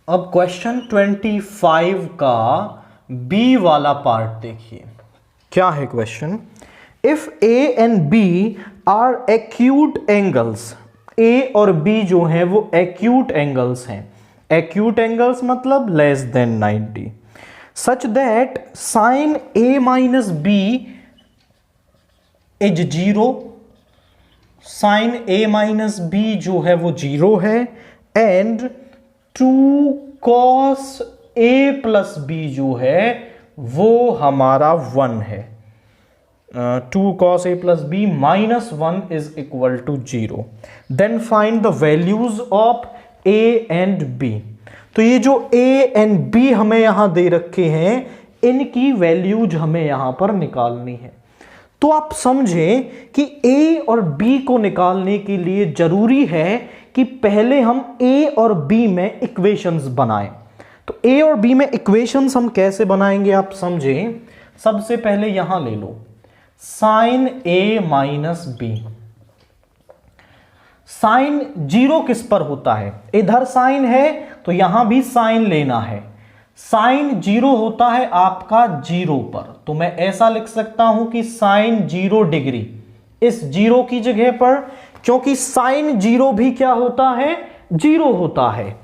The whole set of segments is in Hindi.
अब क्वेश्चन 25 का बी वाला पार्ट देखिए, क्या है question. If A and B are acute angles, A और बी जो है वो एक्यूट एंगल्स हैं। एक्यूट एंगल्स मतलब less than 90, such that sine A minus B is zero, sine A minus B जो है वो जीरो है, and 2 cos A plus B जो है वो हमारा 1 है। 2 cos a plus b minus 1 is equal to 0. Then find the values of a and b. तो ये जो a and b हमें यहां दे रखे हैं, इनकी वैल्यूज हमें यहां पर निकालनी है। तो आप समझें कि a और b को निकालने के लिए जरूरी है कि पहले हम a और b में इक्वेशंस बनाएं। तो a और b में इक्वेशंस हम कैसे बनाएंगे आप समझें। सबसे पहले यहां ले लो sign A minus B. Sine zero किस पर होता है, इधर साइन है तो यहां भी साइन लेना है। साइन जीरो होता है आपका जीरो पर, तो मैं ऐसा लिख सकता हूं कि साइन 0 डिग्री इस जीरो की जगह पर, क्योंकि साइन जीरो भी क्या होता है, जीरो होता है।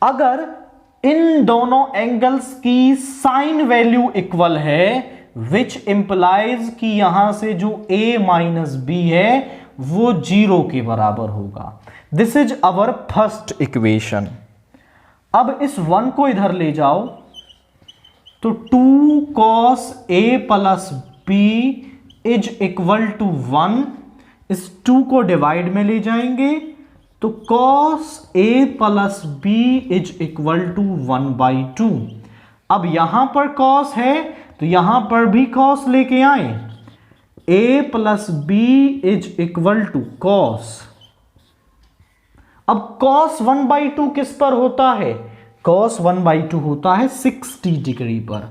अगर इन दोनों एंगल्स की साइन वैल्यू इक्वल है, विच इंप्लाइज कि यहां से जो a माइनस बी है वो जीरो के बराबर होगा। This is our first equation. अब इस 1 को इधर ले जाओ तो 2 cos a plus B is equal to 1। इस 2 को डिवाइड में ले जाएंगे तो cos a plus B is equal to 1/2। अब यहां पर cos है तो यहां पर भी cos लेके आए, a plus B is equal to cos। अब cos 1/2 किस पर होता है, cos 1/2 होता है 60 डिग्री पर,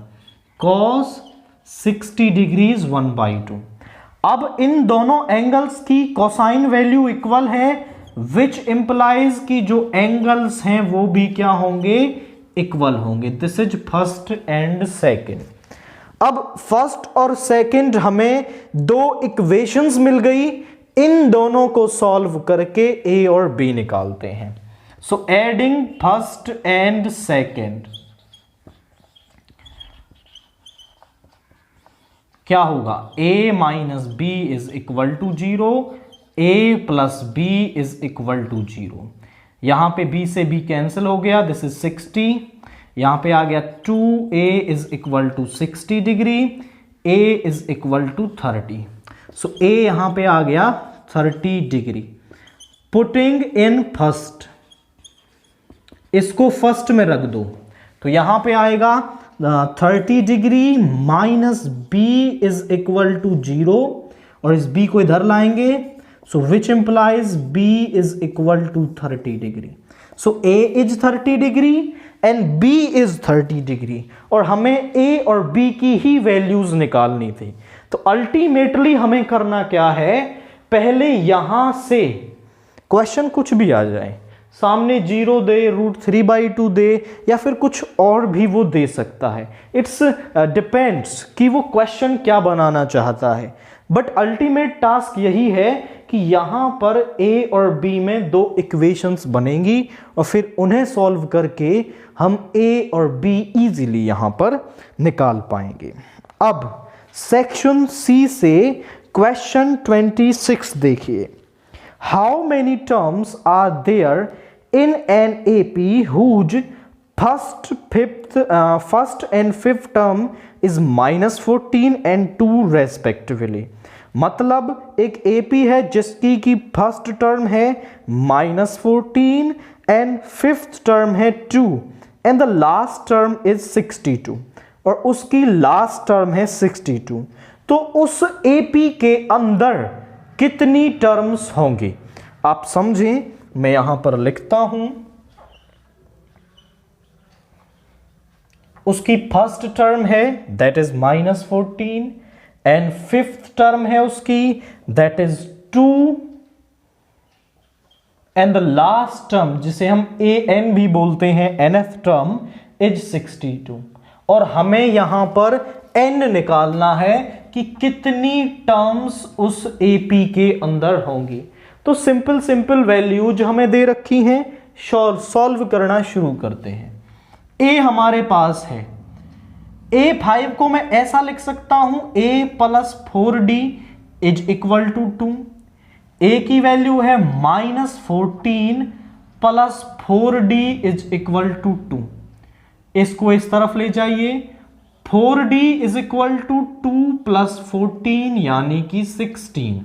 cos 60 डिग्रीज 1/2। अब इन दोनों एंगल्स की कोसाइन वैल्यू इक्वल है, विच इंप्लाइज कि जो एंगल्स हैं वो भी क्या होंगे, इक्वल होंगे। This is first and second. अब फर्स्ट और सेकंड हमें दो इक्वेशंस मिल गई, इन दोनों को सॉल्व करके ए और बी निकालते हैं। So adding first and second क्या होगा, a minus B is equal to 0, a plus B is equal to 0। यहां पे b से b कैंसिल हो गया, दिस इज 60। यहां पे आ गया 2a is equal to 60 degree, a is equal to 30। So a यहां पे आ गया 30 डिग्री। पुटिंग इन फर्स्ट, इसको फर्स्ट में रख दो तो यहां पे आएगा 30 degree minus b is equal to 0, और इस b को इधर लाएंगे, so which implies b is equal to 30 degree. So a is 30 degree and b is 30 degree, और हमें a और b की ही वैल्यूज निकालनी थी। तो अल्टीमेटली हमें करना क्या है, पहले यहां से क्वेश्चन कुछ भी आ जाए, सामने 0 दे, √3/2 दे, या फिर कुछ और भी वो दे सकता है, इट्स डिपेंड्स कि वो क्वेश्चन क्या बनाना चाहता है। बट अल्टीमेट टास्क यही है कि यहां पर a और b में दो इक्वेशंस बनेंगी और फिर उन्हें सॉल्व करके हम a और b इजीली यहां पर निकाल पाएंगे। अब सेक्शन सी से क्वेश्चन 26 देखिए। How many terms are there in an AP whose first and fifth term is -14 and 2 respectively. मतलब एक AP है जिसकी की फर्स्ट टर्म है -14 एंड फिफ्थ टर्म है 2 and the last term is 62, और उसकी लास्ट टर्म है 62। तो उस AP के अंदर कितनी टर्म्स होंगी, आप समझें, मैं यहां पर लिखता हूं। उसकी फर्स्ट टर्म है that is -14 and fifth term है उसकी that is 2 and the last term जिसे हम ए एन भी बोलते हैं, nth टर्म इज 62। और हमें यहां पर n निकालना है कि कितनी टर्म्स उस AP के अंदर होंगी। तो सिंपल वैल्यूज हमें दे रखी हैं, सॉल्व करना शुरू करते हैं। a हमारे पास है, A5 को मैं ऐसा लिख सकता हूं a + 4d is equal to 2। a की वैल्यू है -14 + 4d इज इक्वल टू 2। इसको इस तरफ ले जाइए, 4d इज इक्वल टू 2 + 14 यानी कि 16,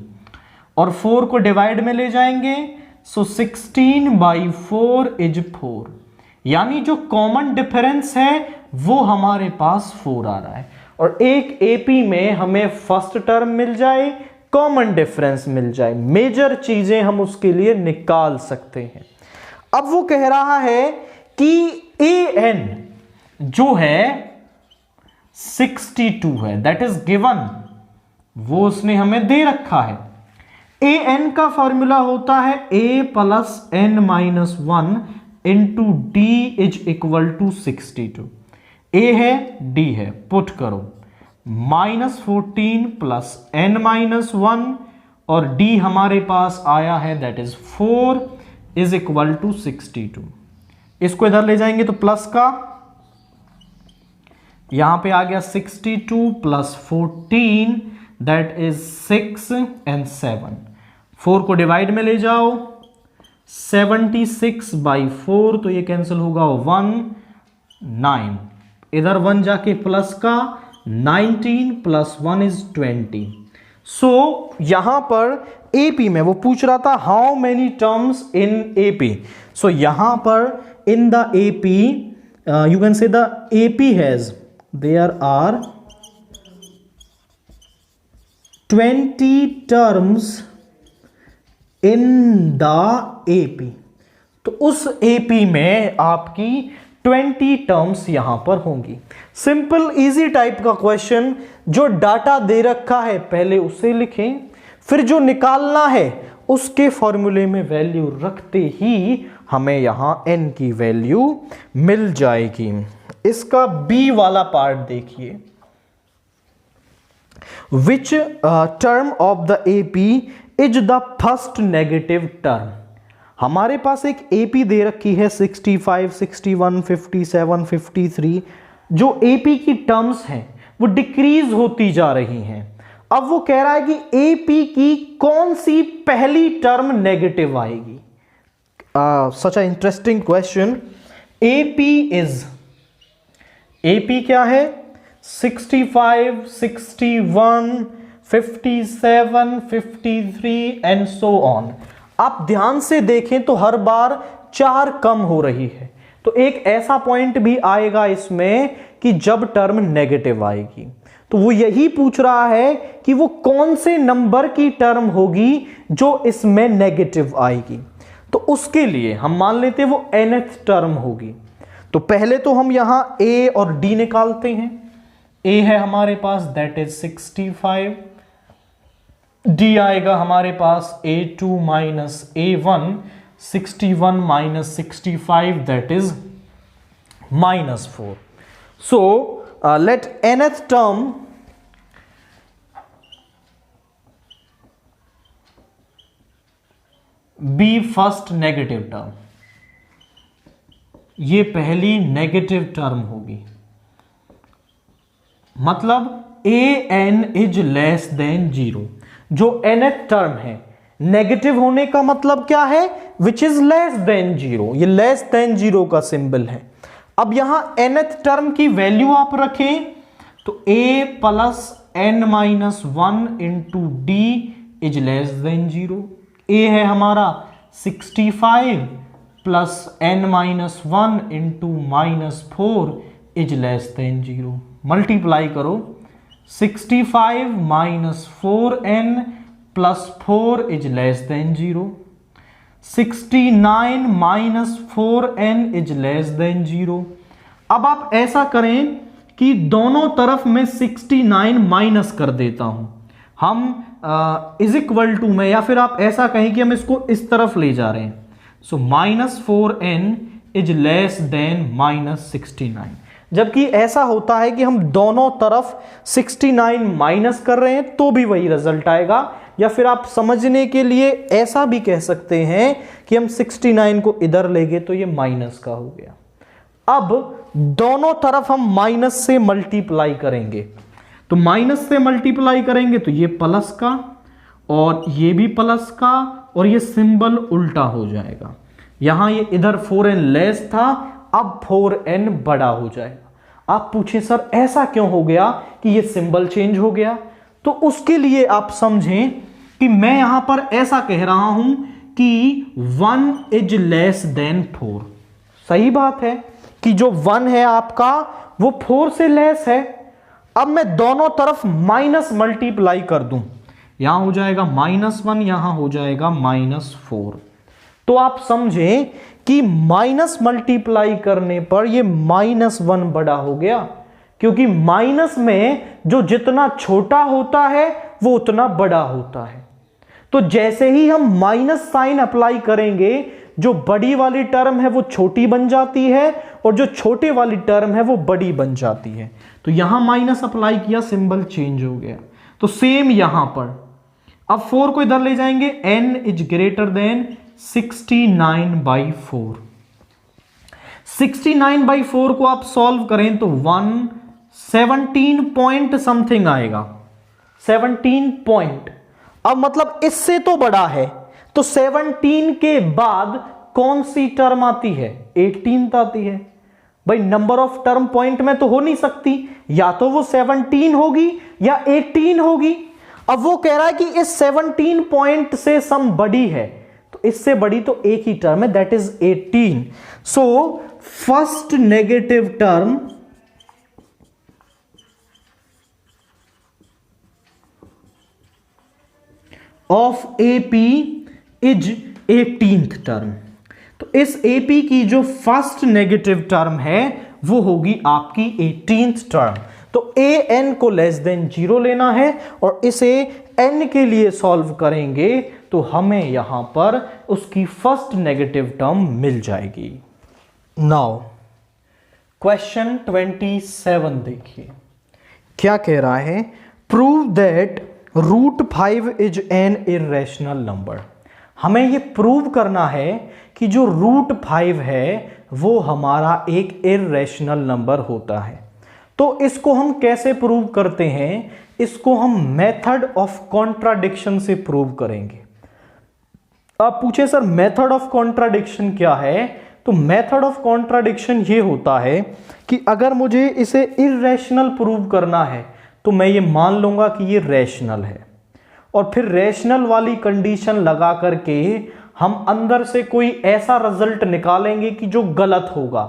और 4 को डिवाइड में ले जाएंगे, सो 16/4 इज 4, यानी जो कॉमन डिफरेंस है वो हमारे पास 4 आ रहा है। और एक AP में हमें फर्स्ट टर्म मिल जाए, कॉमन डिफरेंस मिल जाए, मेजर चीजें हम उसके लिए निकाल सकते हैं। अब वो कह रहा है कि AN जो है 62 है, दैट इज गिवन, वो उसने हमें दे रखा है। AN का फॉर्मूला होता है a + n-1 into d is equal to 62। a है, d है, पुट करो, -14 + n-1 और d हमारे पास आया है that is 4 is equal to 62। इसको इधर ले जाएंगे तो प्लस का, यहां पे आ गया 62 + 14 दैट इज 6 एंड 7। 4 को डिवाइड में ले जाओ, 76/4 तो ये कैंसिल होगा 1 9, इधर 1 जाके प्लस का, 19 + 1 इज 20। सो यहां पर AP में वो पूछ रहा था how many terms in AP। सो यहां पर in the AP you can say the AP has, there are 20 terms in the AP। तो उस AP में आपकी 20 टर्म्स यहां पर होंगी। सिंपल इजी टाइप का क्वेश्चन, जो डाटा दे रखा है पहले उसे लिखें, फिर जो निकालना है उसके फॉर्मूले में वैल्यू रखते ही हमें यहां n की वैल्यू मिल जाएगी। इसका B वाला पार्ट देखिए, which term of the AP is the first negative term. हमारे पास एक AP दे रखी है 65, 61, 57, 53। जो AP की टर्म्स हैं वो डिक्रीज होती जा रही हैं। अब वो कह रहा है कि AP की कौन सी पहली टर्म नेगेटिव आएगी। सच अ इंटरेस्टिंग क्वेश्चन। AP क्या है, 65, 61, 57, 53 एंड सो ऑन। आप ध्यान से देखें तो हर बार 4 कम हो रही है। तो एक ऐसा पॉइंट भी आएगा इसमें कि जब टर्म नेगेटिव आएगी। तो वो यही पूछ रहा है कि वो कौन से नंबर की टर्म होगी जो इसमें नेगेटिव आएगी। तो उसके लिए हम मान लेते हैं वो nth टर्म होगी। तो पहले तो हम यहां A और D निकालते हैं। A है हमारे पास दैट इज 65, D आएगा हमारे पास A2 - A1, 61 - 65 that is -4। So let nth term be first negative term. ये पहली नेगेटिव टर्म होगी, मतलब AN इज लेस देन 0। जो nth टर्म है, नेगेटिव होने का मतलब क्या है, विच इज लेस देन 0। ये लेस देन 0 का सिंबल है। अब यहां nth टर्म की वैल्यू आप रखें तो A + n-1 into D is less than 0। A है हमारा 65 + n-1 into -4 is less than 0। Multiply करो, 65 - 4n + 4 is less than 0। 69 - 4n is less than 0। अब आप ऐसा करें कि दोनों तरफ में 69 माइनस कर देता हूं। हम इज इक्वल टू में, या फिर आप ऐसा कहें कि हम इसको इस तरफ ले जा रहे हैं, सो -4n इज लेस देन -69। जबकि ऐसा होता है कि हम दोनों तरफ 69 माइनस कर रहे हैं तो भी वही रिजल्ट आएगा, या फिर आप समझने के लिए ऐसा भी कह सकते हैं कि हम 69 को इधर ले गए तो ये माइनस का हो गया। अब दोनों तरफ हम माइनस से मल्टीप्लाई करेंगे, तो माइनस से मल्टीप्लाई करेंगे तो ये प्लस का और ये भी प्लस का, और ये सिंबल उल्टा हो जाएगा। यहां ये इधर 4n लेस था, अब 4n बड़ा हो जाएगा। आप पूछें सर ऐसा क्यों हो गया कि ये सिंबल चेंज हो गया, तो उसके लिए आप समझें कि मैं यहां पर ऐसा कह रहा हूं कि 1 इज लेस देन 4। सही बात है कि जो 1 है आपका वो 4 से लेस है। अब मैं दोनों तरफ माइनस मल्टीप्लाई कर दूं, यहां हो जाएगा -1, यहां हो जाएगा -4। तो आप समझें कि माइनस मल्टीप्लाई करने पर ये -1 बड़ा हो गया, क्योंकि माइनस में जो जितना छोटा होता है वो उतना बड़ा होता है। तो जैसे ही हम माइनस साइन अप्लाई करेंगे, जो बड़ी वाली टर्म है वो छोटी बन जाती है और जो छोटे वाली टर्म है वो बड़ी बन जाती है। तो यहां माइनस अप्लाई किया, सिंबल चेंज हो गया। तो सेम यहां पर अब 4 को इधर ले जाएंगे, n इज ग्रेटर देन 69/4। 69/4 को आप सॉल्व करें तो 117 पॉइंट समथिंग आएगा, 17 पॉइंट। अब मतलब इससे तो बड़ा है, तो 17 के बाद कौन सी टर्म आती है? 18th आती है। भाई नंबर ऑफ टर्म पॉइंट में तो हो नहीं सकती, या तो वो 17 होगी या 18 होगी। अब वो कह रहा है कि इस 17 पॉइंट से सम बड़ी है, तो इससे बड़ी तो एक ही टर्म है, that is 18। So first negative term of AP is 18th term. तो इस AP की जो फर्स्ट नेगेटिव टर्म है वो होगी आपकी 18th टर्म। तो an को लेस देन 0 लेना है और इसे n के लिए सॉल्व करेंगे तो हमें यहां पर उसकी फर्स्ट नेगेटिव टर्म मिल जाएगी। नाउ क्वेश्चन 27 देखिए क्या कह रहा है, prove that √5 is an irrational number. हमें यह प्रूव करना है कि जो √5 है वो हमारा एक इर्रेशनल नंबर होता है। तो इसको हम कैसे प्रूव करते हैं? इसको हम मेथड ऑफ कॉन्ट्राडिक्शन से प्रूव करेंगे। आप पूछे सर मेथड ऑफ कॉन्ट्राडिक्शन क्या है? तो मेथड ऑफ कॉन्ट्राडिक्शन ये होता है कि अगर मुझे इसे इर्रेशनल प्रूव करना है तो मैं ये मान लूंगा कि ये रैशनल है, और फिर रैशनल वाली कंडीशन लगा करके हम अंदर से कोई ऐसा रिजल्ट निकालेंगे कि जो गलत होगा,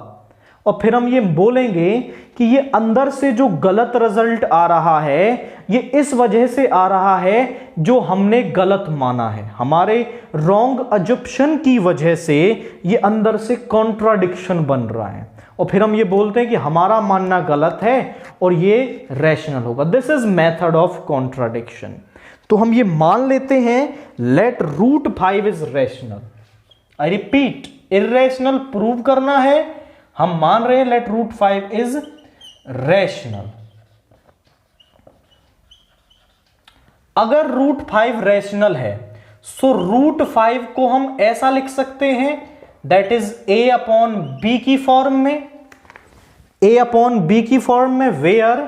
और फिर हम ये बोलेंगे कि ये अंदर से जो गलत रिजल्ट आ रहा है ये इस वजह से आ रहा है जो हमने गलत माना है, हमारे रॉन्ग अजम्पशन की वजह से ये अंदर से कॉन्ट्राडिक्शन बन रहा है, और फिर हम ये बोलते हैं कि हमारा मानना गलत है और ये रैशनल होगा। This is method of contradiction. तो हम ये मान लेते हैं let √5 is rational. I repeat, irrational prove करना है, हम मान रहे हैं लेट √5 इज रैशनल। अगर √5 रैशनल है सो √5 को हम ऐसा लिख सकते हैं, दैट इज a/b की फॉर्म में, a/b की फॉर्म में, where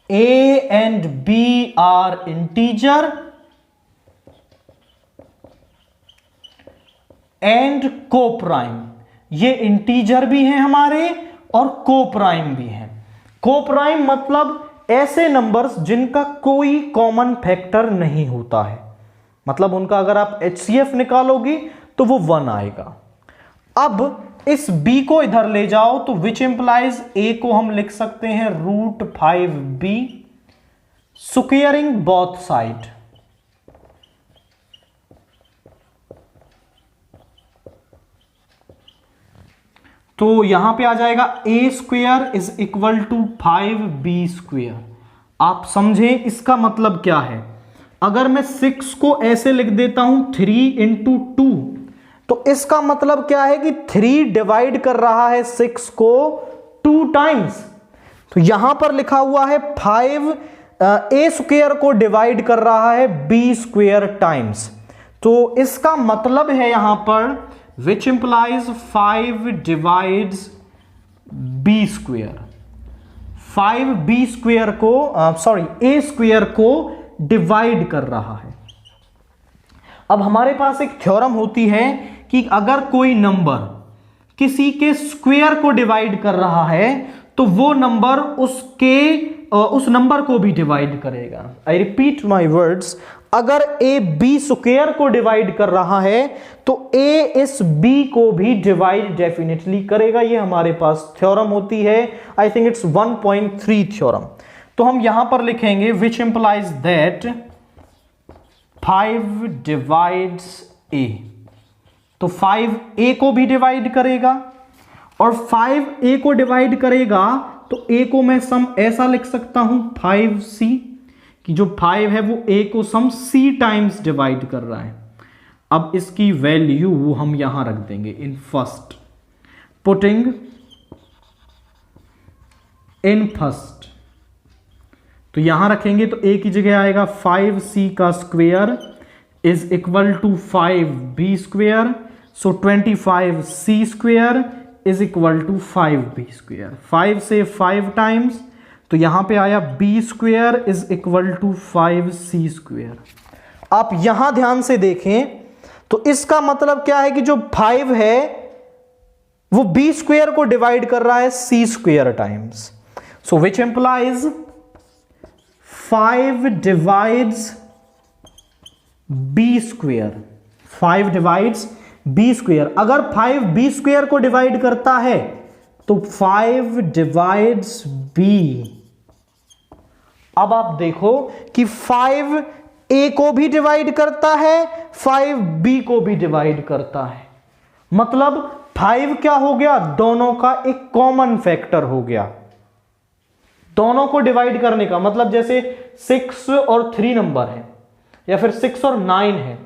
a and b are integer and coprime. ये इंटीजर भी हैं हमारे और कोप्राइम भी हैं। कोप्राइम मतलब ऐसे नंबर्स जिनका कोई कॉमन फैक्टर नहीं होता है, मतलब उनका अगर आप HCF निकालोगे तो वो 1 आएगा। अब इस b को इधर ले जाओ तो विच इंप्लाइज a को हम लिख सकते हैं √5b स्क्वायरिंग बोथ साइड। तो यहां पे आ जाएगा a² is equal to 5b²। आप समझे इसका मतलब क्या है? अगर मैं 6 को ऐसे लिख देता हूं 3 इंटू 2, तो इसका मतलब क्या है कि 3 डिवाइड कर रहा है 6 को 2 टाइम्स। तो यहां पर लिखा हुआ है 5 ए स्क्वायर को डिवाइड कर रहा है बी स्क्वायर टाइम्स। तो इसका मतलब है यहां पर which implies 5 divides B square, 5 B square को ए स्क्वायर को डिवाइड कर रहा है। अब हमारे पास एक थ्योरम होती है कि अगर कोई नंबर किसी के स्क्वायर को डिवाइड कर रहा है तो वो नंबर उस नंबर को भी डिवाइड करेगा। आई रिपीट माई वर्ड्स, अगर ए बी स्क्वायर को डिवाइड कर रहा है तो ए इस बी को भी डिवाइड डेफिनेटली करेगा। ये हमारे पास थ्योरम होती है, आई थिंक इट्स 1.3 थ्योरम। तो हम यहां पर लिखेंगे विच इंप्लाइज दैट 5 डिवाइड्स ए, तो 5 ए को भी डिवाइड करेगा, और 5 ए को डिवाइड करेगा तो ए को मैं सम ऐसा लिख सकता हूं 5c, कि जो 5 है वो ए को सम c टाइम्स डिवाइड कर रहा है। अब इसकी वैल्यू हम यहां रख देंगे in first, putting in first, तो यहां रखेंगे तो ए की जगह आएगा 5c का square is equal to 5b square, so 25c square is equal to 5b square. 5 से 5 टाइम्स, तो यहां पे आया b square is equal to 5c square. आप यहां ध्यान से देखें तो इसका मतलब क्या है कि जो 5 है वो b स्क्वायर को डिवाइड कर रहा है c square times. So which implies 5 divides b square, 5 divides b square. अगर 5 b स्क्वायर को डिवाइड करता है तो 5 डिवाइड्स b। अब आप देखो कि 5 a को भी डिवाइड करता है, 5 b को भी डिवाइड करता है। मतलब 5 क्या हो गया, दोनों का एक कॉमन फैक्टर हो गया। दोनों को डिवाइड करने का मतलब जैसे 6 और 3 नंबर है, या फिर 6 और 9 है।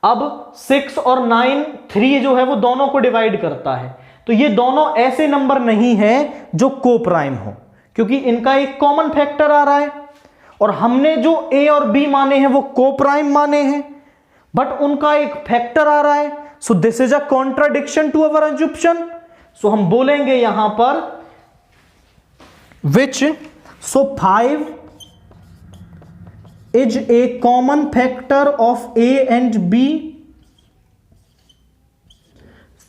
अब 6 और 9, 3 जो है वो दोनों को डिवाइड करता है। तो ये दोनों ऐसे नंबर नहीं है जो को प्राइम हो, क्योंकि इनका एक कॉमन फैक्टर आ रहा है, और हमने जो ए और बी माने हैं वो को प्राइम माने हैं, बट उनका एक फैक्टर आ रहा है। So this is a contradiction to our assumption. So हम बोलेंगे यहां पर विच, सो 5 is a common factor of A and B.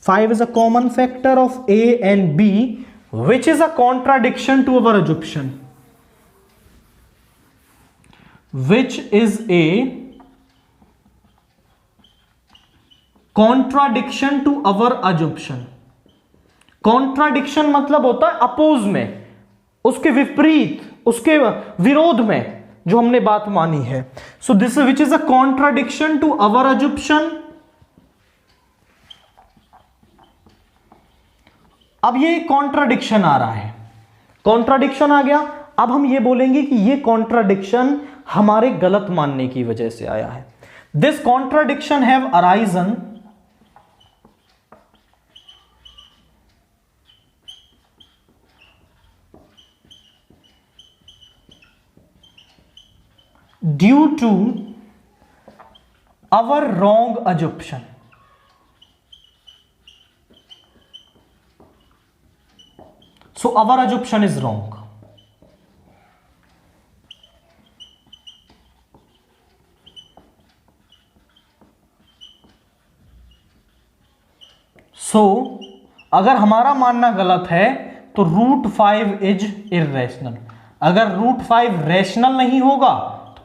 5 is a common factor of A and B, which is a contradiction to our assumption. Which is a contradiction to our assumption. Contradiction मतलब होता है अपोज में, उसके विपरीत, उसके विरोध में जो हमने बात मानी है। So this which is a contradiction to our assumption. अब ये कॉन्ट्राडिक्शन आ रहा है, कॉन्ट्राडिक्शन आ गया। अब हम ये बोलेंगे कि ये कॉन्ट्राडिक्शन हमारे गलत मानने की वजह से आया है। This contradiction have arisen due to our wrong assumption. So our assumption is wrong. So अगर हमारा मानना गलत है तो √5 इज इर्रेशनल। अगर √5 रैशनल नहीं होगा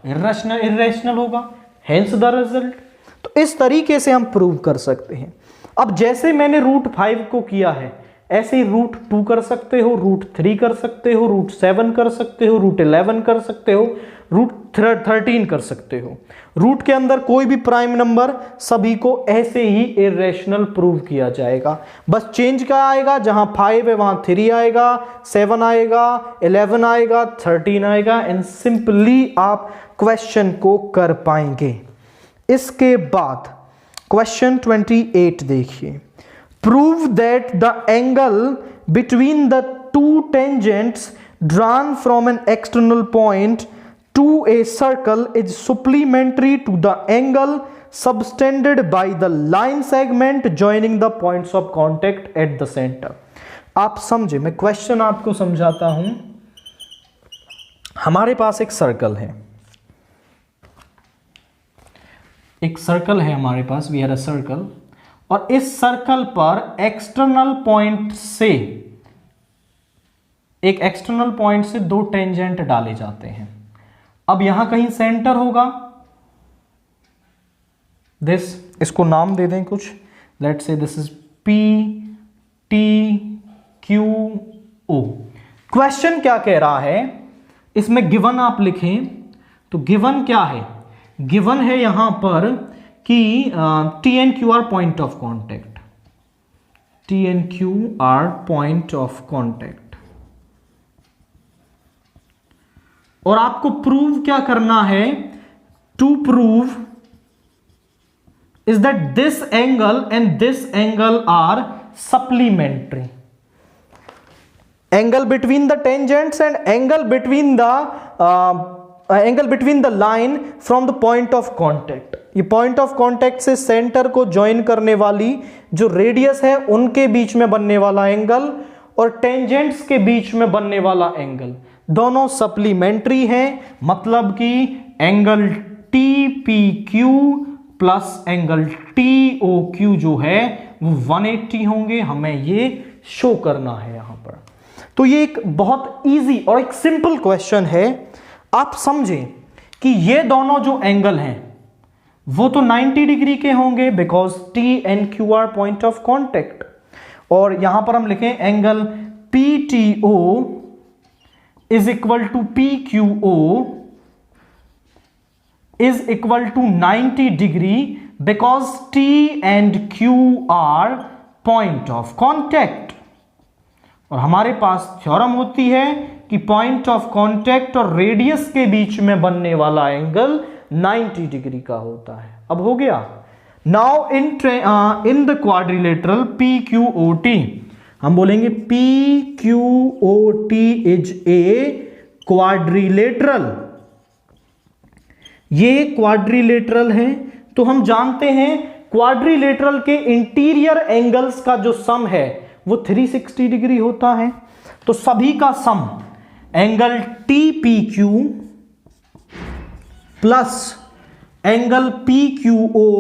इर्रेशनल होगा, हेंस द रिजल्ट। तो इस तरीके से हम प्रूव कर सकते हैं। अब जैसे मैंने √5 को किया है, ऐसे ही √2 कर सकते हो, √3 कर सकते हो, √7 कर सकते हो, √11 कर सकते हो, √13 कर सकते हो। रूट के अंदर कोई भी प्राइम नंबर सभी को ऐसे ही इर्रेशनल प्रूव किया जाएगा। बस चेंज क्या आएगा, जहां 5 है वहां 3 आएगा, 7 आएगा, 11 आएगा, 13 आएगा, एंड सिंपली आप क्वेश्चन को कर पाएंगे। इसके बाद क्वेश्चन 28 देखिए। Prove that the angle between the two tangents drawn from an external point to a circle is supplementary to the angle subtended by the line segment joining the points of contact at the center। आप समझे, मैं क्वेश्चन आपको समझाता हूं। हमारे पास एक सर्कल है, हमारे पास, वी हैव अ सर्कल, और इस सर्कल पर एक्सटर्नल पॉइंट से, एक एक्सटर्नल पॉइंट से दो टेंजेंट डाले जाते हैं। अब यहां कहीं सेंटर होगा, इसको नाम दे दें कुछ, let's say this is P T Q O. Question क्या कह रहा है, इसमें गिवन आप लिखें तो गिवन क्या है, गिवन है यहां पर कि T and Q are point of contact, T and Q are point of contact, और आपको प्रूव क्या करना है, to prove is that this angle and this angle are supplementary. Angle between the tangents and angle between the line from the point of contact. ये पॉइंट ऑफ कॉन्टेक्ट से सेंटर को ज्वाइन करने वाली जो रेडियस है उनके बीच में बनने वाला एंगल और टेंजेंट्स के बीच में बनने वाला एंगल दोनों सप्लीमेंट्री हैं। मतलब कि angle T P Q plus angle T O Q जो है वो 180 होंगे, हमें ये शो करना है यहां पर। तो ये एक बहुत इजी और एक सिंपल क्वेश्चन है। आप समझें कि ये दोनों जो एंगल हैं वो तो 90 डिग्री के होंगे because T and Q are point of contact, और यहां पर हम लिखें angle P T O is equal to PQO is equal to 90 degree because T and Q are point of contact। और हमारे पास थ्योरम होती है कि पॉइंट ऑफ कांटेक्ट और रेडियस के बीच में बनने वाला एंगल 90 डिग्री का होता है। अब हो गया। Now in the quadrilateral PQOT हम बोलेंगे PQOT इज ए क्वाड्रिलेटरल। ये क्वाड्रिलेटरल है तो हम जानते हैं क्वाड्रिलेटरल के इंटीरियर एंगल्स का जो सम है वो 360 डिग्री होता है। तो सभी का sum angle TPQ plus angle PQO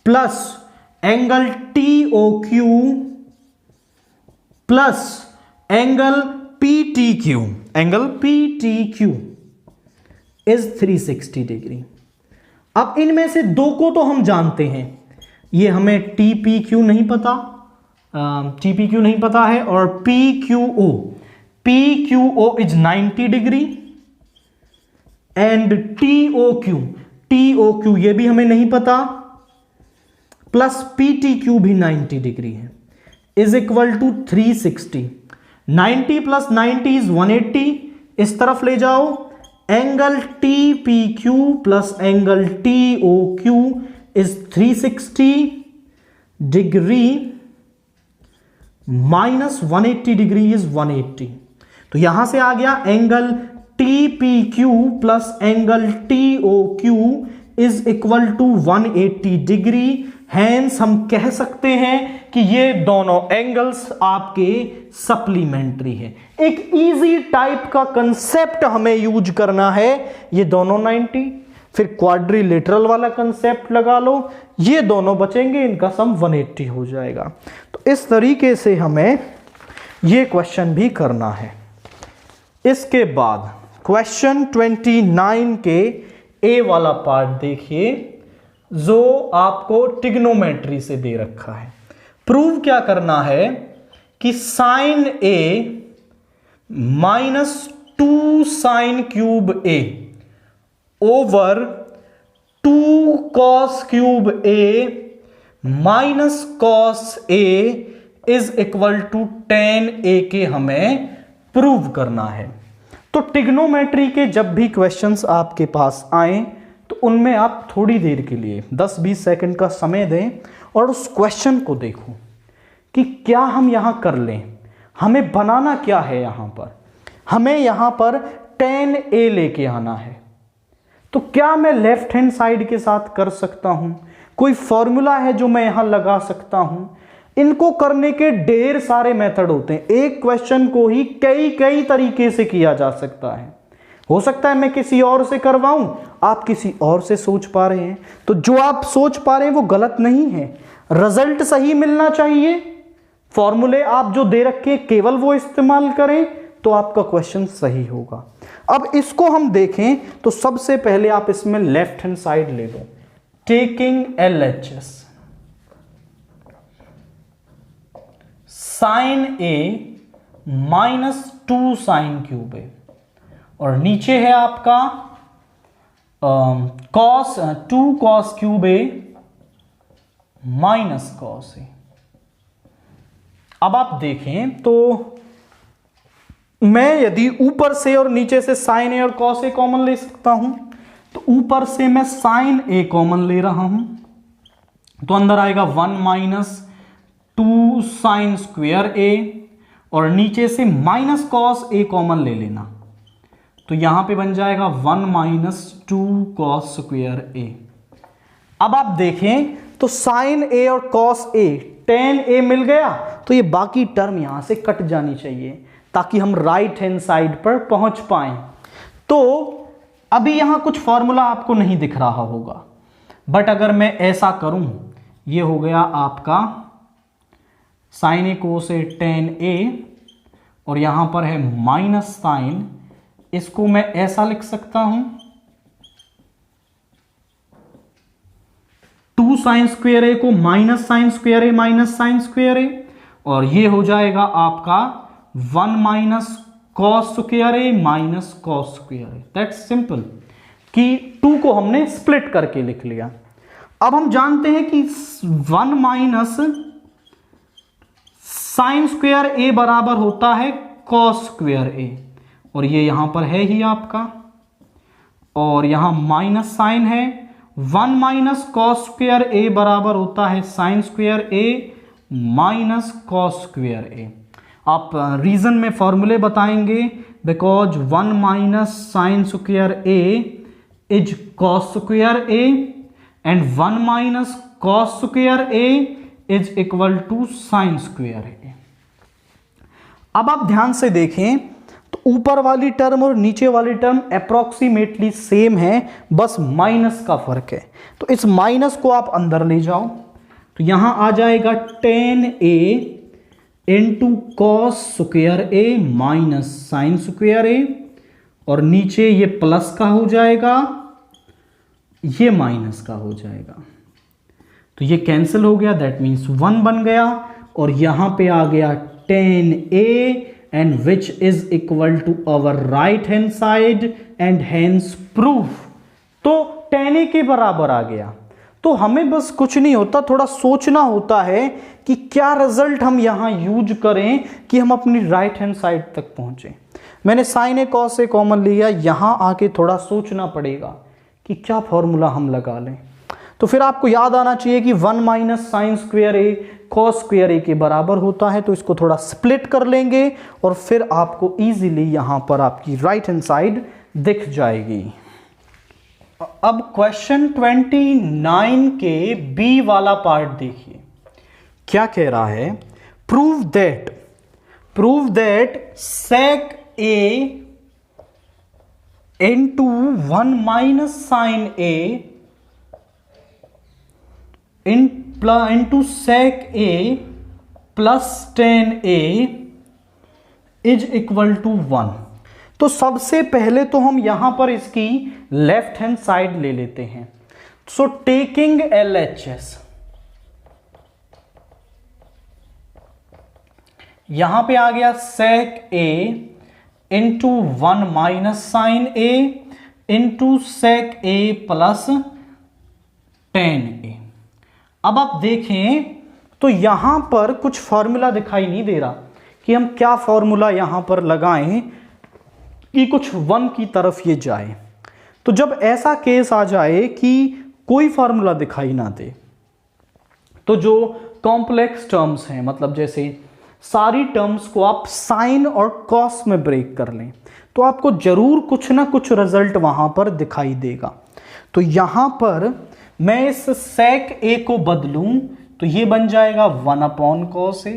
plus angle TOQ plus angle PTQ, angle PTQ is 360 degree. अब इनमें से दो को तो हम जानते हैं, ये हमें TPQ नहीं पता, TPQ नहीं पता है, और PQO is 90 degree and TOQ ये भी हमें नहीं पता, प्लस PTQ भी 90 डिग्री है, is equal to 360। 90 plus 90 is 180। इस तरफ ले जाओ, angle TPQ plus angle TOQ is 360 degree minus 180 degree is 180। तो यहां से आ गया angle TPQ plus angle TOQ is equal to 180 degree. Hence हम कह सकते हैं कि ये दोनों एंगल्स आपके सप्लीमेंट्री है। एक इजी टाइप का कंसेप्ट हमें यूज करना है, ये दोनों 90, फिर क्वाड्रिलेटरल वाला कंसेप्ट लगा लो, ये दोनों बचेंगे, इनका सम 180 हो जाएगा। तो इस तरीके से हमें ये क्वेश्चन भी करना है। इसके बाद क्वेश्चन 29 के ए वाला पार्ट देखिए, जो आपको ट्रिग्नोमेट्री से दे रखा है। प्रूव क्या करना है कि sine A minus 2 sine cube A over 2 cos cube A minus cos A is equal to tan a के हमें प्रूव करना है। तो ट्रिग्नोमेट्री के जब भी क्वेश्चंस आपके पास आए तो उनमें आप थोड़ी देर के लिए 10-20 सेकंड का समय दें और उस क्वेश्चन को देखो कि क्या हम यहां कर लें, हमें बनाना क्या है। यहां पर हमें यहां पर tan a लेके आना है, तो क्या मैं लेफ्ट हैंड साइड के साथ कर सकता हूं, कोई फॉर्मूला है जो मैं यहां लगा सकता हूं। इनको करने के ढेर सारे मेथड होते हैं, एक क्वेश्चन को ही कई कई तरीके से किया जा सकता है। हो सकता है मैं किसी और से करवाऊं, आप किसी और से सोच पा रहे हैं, तो जो आप सोच पा रहे हैं वो गलत नहीं है, रिजल्ट सही मिलना चाहिए। फॉर्मूले आप जो दे रखे केवल वो इस्तेमाल करें तो आपका क्वेश्चन सही होगा। अब इसको हम देखें तो सबसे पहले आप इसमें लेफ्ट हैंड साइड ले लो, taking LHS sine A -2 sine cube A, और नीचे है आपका cos 2 cos cube A minus cos A। अब आप देखें तो मैं यदि ऊपर से और नीचे से साइन A और cos A कॉमन ले सकता हूं, तो ऊपर से मैं साइन A कॉमन ले रहा हूं तो अंदर आएगा 1 - 2 साइन स्क्वायर A, और नीचे से माइनस cos A कॉमन ले लेना, तो यहां पे बन जाएगा 1 - 2 cos स्क्वायर A। अब आप देखें तो साइन A और cos A tan A मिल गया, तो ये बाकी टर्म यहां से कट जानी चाहिए ताकि हम राइट हैंड साइड पर पहुंच पाएं। तो अभी यहां कुछ फॉर्मूला आपको नहीं दिख रहा होगा, बट अगर मैं ऐसा करूं, ये हो गया आपका sign A cos A tan A, और यहां पर है माइनस साइन, इसको मैं ऐसा लिख सकता हूं 2 साइन स्क्वायर A को minus sign square A minus sign square A, और ये हो जाएगा आपका 1 - cos square A minus cos square A। That's simple कि 2 को हमने स्प्लिट करके लिख लिया। अब हम जानते हैं कि 1 - साइन स्क्वायर A बराबर होता है cos स्क्वायर A, और ये यहां पर है ही आपका, और यहां माइनस साइन है। 1 - cos स्क्वायर A बराबर होता है sine square A minus cos square A। आप रीजन में फॉर्मूले बताएंगे, because 1 - sine square A is cos square A and 1 - cos square A is equal to sine square A। अब आप ध्यान से देखें तो ऊपर वाली टर्म और नीचे वाली टर्म अप्रोक्सीमेटली सेम है, बस माइनस का फर्क है। तो इस माइनस को आप अंदर ले जाओ, तो यहां आ जाएगा tan A into cos square A minus sign square A, और नीचे ये प्लस का हो जाएगा, ये माइनस का हो जाएगा, तो ये कैंसिल हो गया, दैट मीन्स 1 बन गया, और यहां पे आ गया tan A and which is equal to our right hand side and hence proof। तो tan A के बराबर आ गया। तो हमें बस कुछ नहीं होता, थोड़ा सोचना होता है कि क्या रिजल्ट हम यहां यूज करें कि हम अपनी राइट हैंड साइड तक पहुंचे। मैंने sine A cos A common लिया, यहां आके थोड़ा सोचना पड़ेगा कि क्या फॉर्मूला हम लगा लें। तो फिर आपको याद आना चाहिए कि 1 - sine square A cos square A के बराबर होता है, तो इसको थोड़ा स्प्लिट कर लेंगे और फिर आपको इजीली यहां पर आपकी राइट हैंड साइड दिख जाएगी। अब क्वेश्चन 29 के बी वाला पार्ट देखिए, क्या कह रहा है, prove that sec A into 1 - sine A into sec A plus tan A is equal to 1। तो सबसे पहले तो हम यहां पर इसकी लेफ्ट हैंड साइड ले लेते हैं। सो टेकिंग LHS, यहां पे आ गया sec A into 1 - sine A into sec A plus tan A। अब आप देखें तो यहां पर कुछ फॉर्मूला दिखाई नहीं दे रहा कि हम क्या फॉर्मूला यहां पर लगाएं। कि कुछ 1 की तरफ ये जाए। तो जब ऐसा केस आ जाए कि कोई फार्मूला दिखाई ना दे, तो जो कॉम्प्लेक्स टर्म्स हैं, मतलब जैसे सारी टर्म्स को आप साइन और कॉस में ब्रेक कर लें, तो आपको जरूर कुछ ना कुछ रिजल्ट वहां पर दिखाई देगा। तो यहां पर मैं इस sec a को बदलूं तो ये बन जाएगा 1 अपॉन कॉस ए,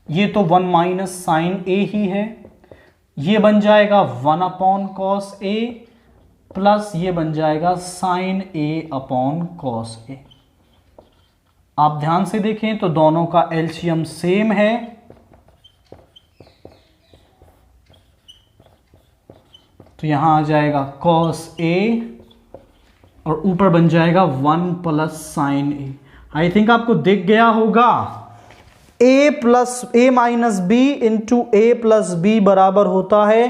ये तो 1 माइनस साइन ए ही है, ये बन जाएगा 1 अपॉन कॉस ए प्लस ये बन जाएगा sign A upon cos A. आप ध्यान से देखें तो दोनों का एलसीएम सेम है, तो यहां आ जाएगा कॉस ए और ऊपर बन जाएगा 1 plus sine A. I think आपको दिख गया होगा। a minus B into A plus B बराबर होता है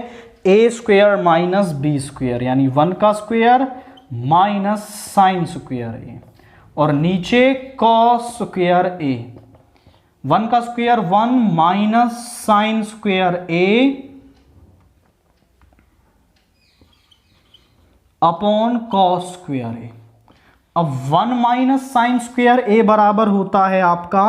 A square minus B square, यानी 1 का square minus sine square A, और नीचे कॉस स्क्वेयर ए, 1 का square 1 minus sine square A upon cos square A. अब 1 माइनस साइन स्क्वेयर ए बराबर होता है आपका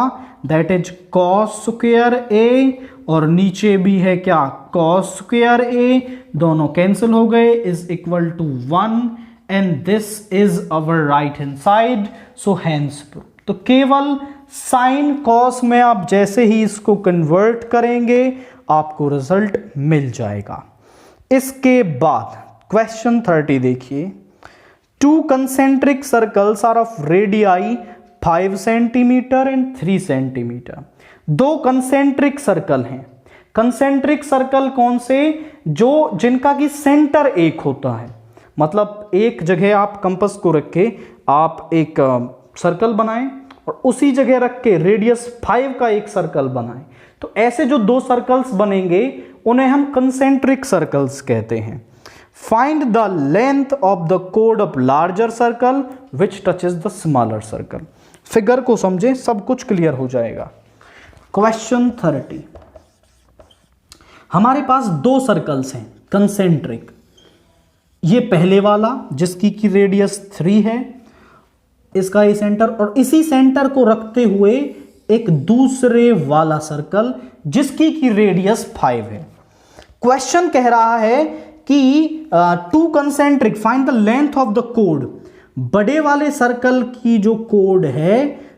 that is cos square A, और नीचे भी है क्या, कॉस स्क्वेयर ए, दोनों कैंसिल हो गए, is equal to 1 and this is our right hand side, so hence prove. तो केवल साइन कॉस में आप जैसे ही इसको कन्वर्ट करेंगे आपको रिजल्ट मिल जाएगा। इसके बाद क्वेश्चन 30 देखिए, 2 concentric circles are of radii 5 centimetre and 3 centimetre. 2 concentric circle हैं। कंसेंट्रिक सर्कल कौन से, जो जिनका की सेंटर एक होता है, मतलब एक जगह आप कंपास को रख के आप एक सर्कल बनाएं और उसी जगह रख के रेडियस 5 का एक सर्कल बनाएं, तो ऐसे जो 2 सर्कल्स बनेंगे उन्हें हम कंसेंट्रिक सर्कल्स कहते हैं। Find the length of the chord of larger circle which touches the smaller circle। Figure को समझे, सब कुछ क्लियर हो जाएगा। क्वेश्चन 30, हमारे पास 2 सर्कल्स हैं कंसेंट्रिक, ये पहले वाला जिसकी की रेडियस 3 है, इसका ये सेंटर, और इसी सेंटर को रखते हुए एक दूसरे वाला सर्कल जिसकी की रेडियस 5 है। क्वेश्चन कह रहा है कि 2 concentric find the length of the code. बड़े वाले सर्कल की जो कोड है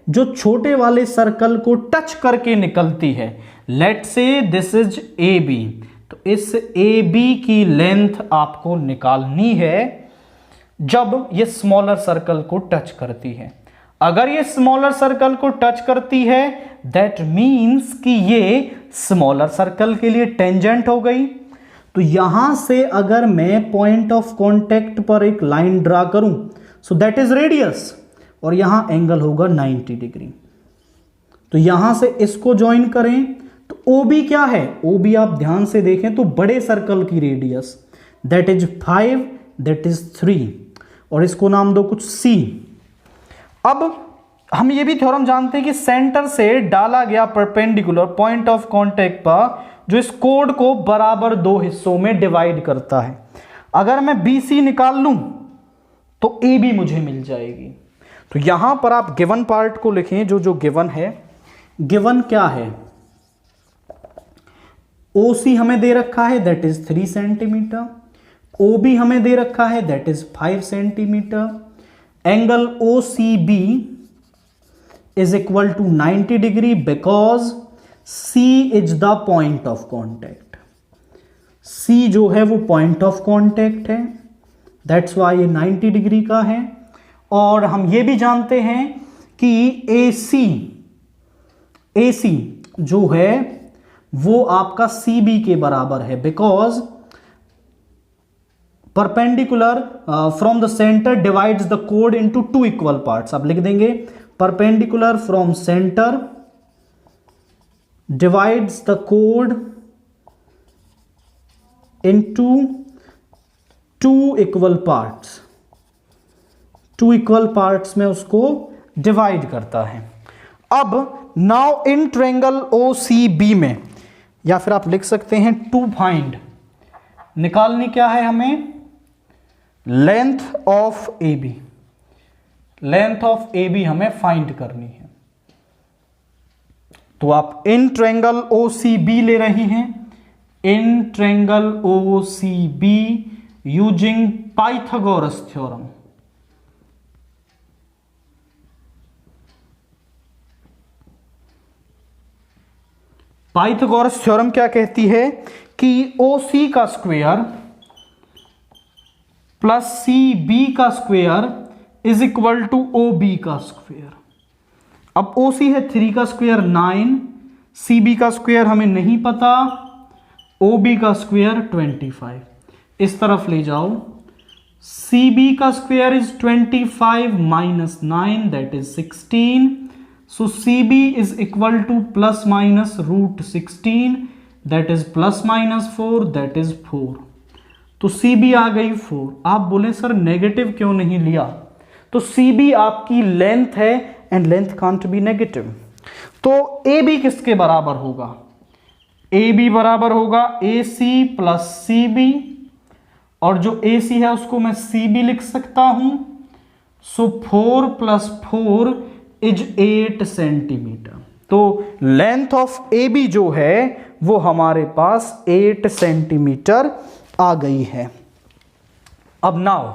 जो छोटे वाले सर्कल को टच करके निकलती है, लेट से दिस इज ए बी, तो इस ए बी की लेंथ आपको निकालनी है जब ये स्मॉलर सर्कल को टच करती है। अगर ये स्मॉलर सर्कल को टच करती है दैट मीन्स कि ये स्मॉलर सर्कल के लिए टेंजेंट हो गई। तो यहां से अगर मैं पॉइंट ऑफ कांटेक्ट पर एक लाइन ड्रा करूं, सो दैट इज रेडियस, और यहां एंगल होगा 90 डिग्री। तो यहां से इसको ज्वाइन करें तो OB क्या है, OB आप ध्यान से देखें तो बड़े सर्कल की radius that is 5, that is 3, और इसको नाम दो कुछ C। अब हम ये भी थ्योरम जानते हैं कि सेंटर से डाला गया परपेंडिकुलर पॉइंट ऑफ कांटेक्ट पर जो इस कोड को बराबर 2 हिस्सों में डिवाइड करता है। अगर मैं BC निकाल लूं तो AB मुझे मिल जाएगी। तो यहां पर आप गिवन पार्ट को लिखें, जो गिवन है। गिवन क्या है, OC हमें दे रखा है दैट इज 3 सेंटीमीटर, OB हमें दे रखा है that is 5 centimetre, angle OCB is equal to 90 degree because C is the point of contact. C जो है वो पॉइंट ऑफ कॉन्टैक्ट है, दैट्स वाई ये 90 डिग्री का है। और हम ये भी जानते हैं कि AC जो है वो आपका CB के बराबर है because perpendicular from the centre divides the code into 2 equal parts. आप लिख देंगे perpendicular from centre divides the chord into 2 equal parts। 2 equal parts में उसको डिवाइड करता है। अब नाउ इन ट्रायंगल OCB में, या फिर आप लिख सकते हैं टू फाइंड निकालनी क्या है हमें? Length of A B. Length of A B हमें फाइंड करनी है। तो आप इन ट्रायंगल ओ सी बी ले रही हैं, in triangle O C B using Pythagoras theorem. Pythagoras theorem क्या कहती है कि ओ सी का स्क्वायर प्लस सी बी का square is equal to O B का स्क्वायर। अब ओ सी है 3 का स्क्वायर 9, सी बी का स्क्वायर हमें नहीं पता, ओ बी का स्क्वायर 25। इस तरफ ले जाओ, सी बी का square is 25 minus 9 that is 16। So CB is equal to plus minus root 16 that is plus minus 4 that is 4। तो CB आ गई 4। आप बोले सर नेगेटिव क्यों नहीं लिया? तो CB आपकी लेंथ है and length can't be negative. तो AB किसके बराबर होगा? AB बराबर होगा AC प्लस CB, और जो AC है उसको मैं CB लिख सकता हूं। सो 4 प्लस 4 इज 8 सेंटीमीटर। तो लेंथ ऑफ ए बी जो है वो हमारे पास 8 सेंटीमीटर आ गई है। अब नाउ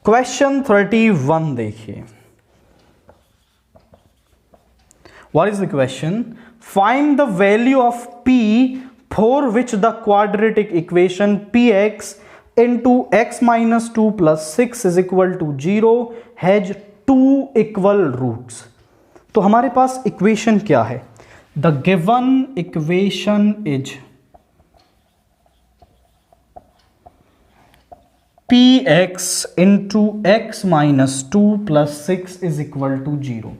क्वेश्चन 31 देखिए। What is the question? Find the value of P for which the quadratic equation P X into X minus 2 plus 6 is equal to 0 has 2 equal roots. तो हमारे पास इक्वेशन क्या है? The given equation is P X into X minus 2 plus 6 is equal to 0।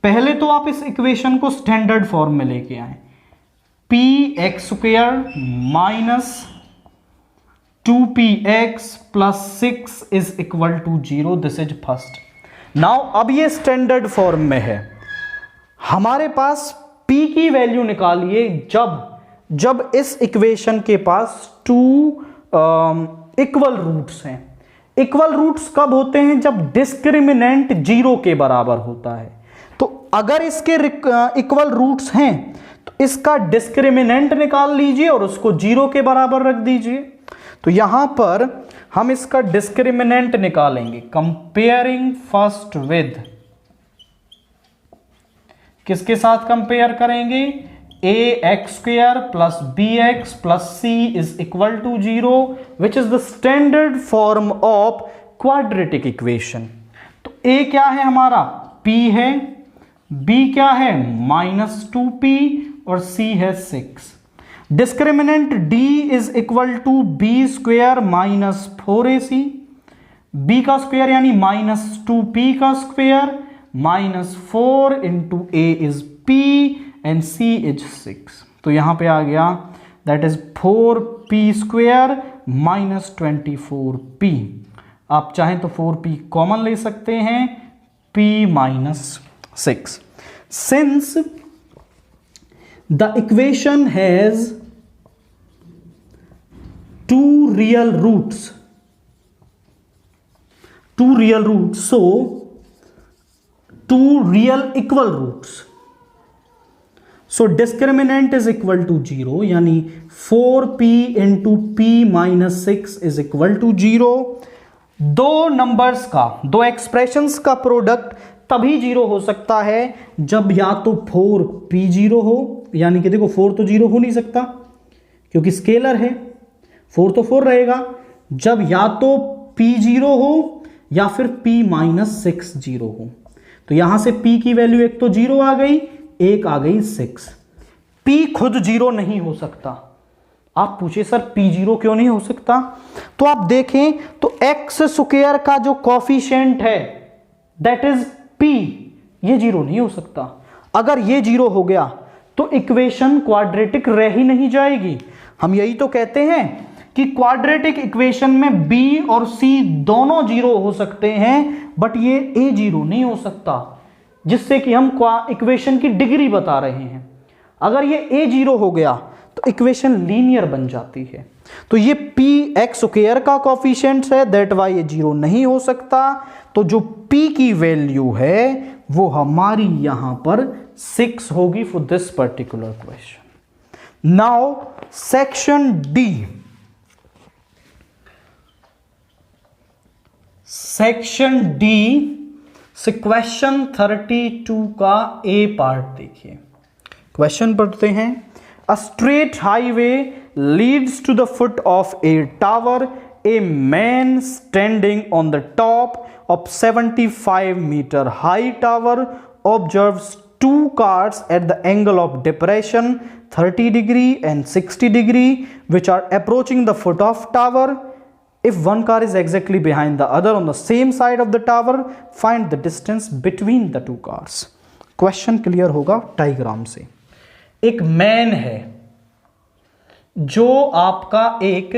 पहले तो आप इस इक्वेशन को स्टैंडर्ड फॉर्म में लेके आए, P X square minus 2px plus 6 is equal to 0। This is first. Now अब ये स्टैंडर्ड फॉर्म में है, हमारे पास p की वैल्यू निकालिए जब इस इक्वेशन के पास 2 इक्वल रूट्स हैं। इक्वल रूट्स कब होते हैं? जब डिस्क्रिमिनेंट 0 के बराबर होता है। तो अगर इसके इक्वल रूट्स हैं तो इसका डिस्क्रिमिनेंट निकाल लीजिए और उसको 0 के बराबर रख दीजिए। तो यहां पर हम इसका डिस्क्रिमिनेंट निकालेंगे, कंपेयरिंग फर्स्ट विद, किसके साथ कंपेयर करेंगे? A X square plus B X plus C is equal to 0 which is the standard form of quadratic equation. तो ए क्या है हमारा? p है, b क्या है? माइनस 2p, और c है 6। Discriminant d is equal to B square minus 4ac, b का स्क्वेयर यानी माइनस 2p का square minus 4 into A is p and c is 6। तो यहां पे आ गया that is 4p square minus 24p। आप चाहें तो 4p कॉमन ले सकते हैं, p minus 6। Since the equation has 2 real roots, so 2 real equal roots, so discriminant is equal to 0 यानी 4p into p minus 6 is equal to 0। दो नंबर्स का, दो एक्सप्रेशंस का प्रोडक्ट तभी 0 हो सकता है जब या तो 4p 0 हो, यानी कि देखो 4 तो 0 हो नहीं सकता क्योंकि स्केलर है, 4 तो 4 रहेगा। जब या तो p 0 हो या फिर p माइनस 6 0 हो। तो यहां से p की वैल्यू एक तो 0 आ गई, एक आ गई 6। p खुद 0 नहीं हो सकता। आप पूछे सर p 0 क्यों नहीं हो सकता? तो आप देखें तो x स्क्वायर का जो कॉफिशिएंट है दैट इज p, ये 0 नहीं हो सकता। अगर ये 0 हो गया तो इक्वेशन क्वाड्रेटिक रह ही नहीं जाएगी। हम यही तो कहते हैं कि क्वाड्रेटिक इक्वेशन में b और c दोनों 0 हो सकते हैं बट ये a 0 नहीं हो सकता, जिससे कि हम इक्वेशन की डिग्री बता रहे हैं। अगर ये a 0 हो गया तो इक्वेशन लीनियर बन जाती है। तो ये पी एक्स स्क्वायर का कोफिशिएंट है, दैट वाई ये 0 नहीं हो सकता। तो जो पी की वैल्यू है वो हमारी यहां पर 6 होगी for this particular question. Now section D, section D से क्वेश्चन 32 का ए पार्ट देखिए। क्वेश्चन पढ़ते हैं। A straight highway leads to the foot of a tower. A man standing on the top of 75 meter high tower observes two cars at the angle of depression 30 degree and 60 degree which are approaching the foot of tower. If one car is exactly behind the other on the same side of the tower, find the distance between the two cars. Question clear होगा डायग्राम से। एक मैन है जो आपका एक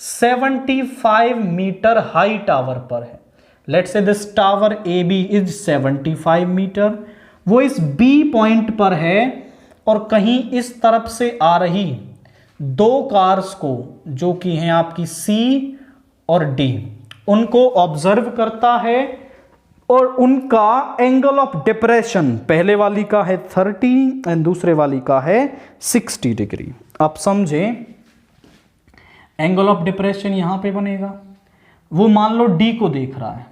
75 मीटर हाई टावर पर है। Let's say this tower A B is 75 metre. वो इस बी पॉइंट पर है और कहीं इस तरफ से आ रही दो कार्स को, जो कि हैं आपकी सी और डी, उनको ऑब्जर्व करता है और उनका एंगल ऑफ डिप्रेशन पहले वाली का है 30 एंड दूसरे वाली का है 60 डिग्री। आप समझें, एंगल ऑफ डिप्रेशन यहां पे बनेगा। वो मान लो डी को देख रहा है,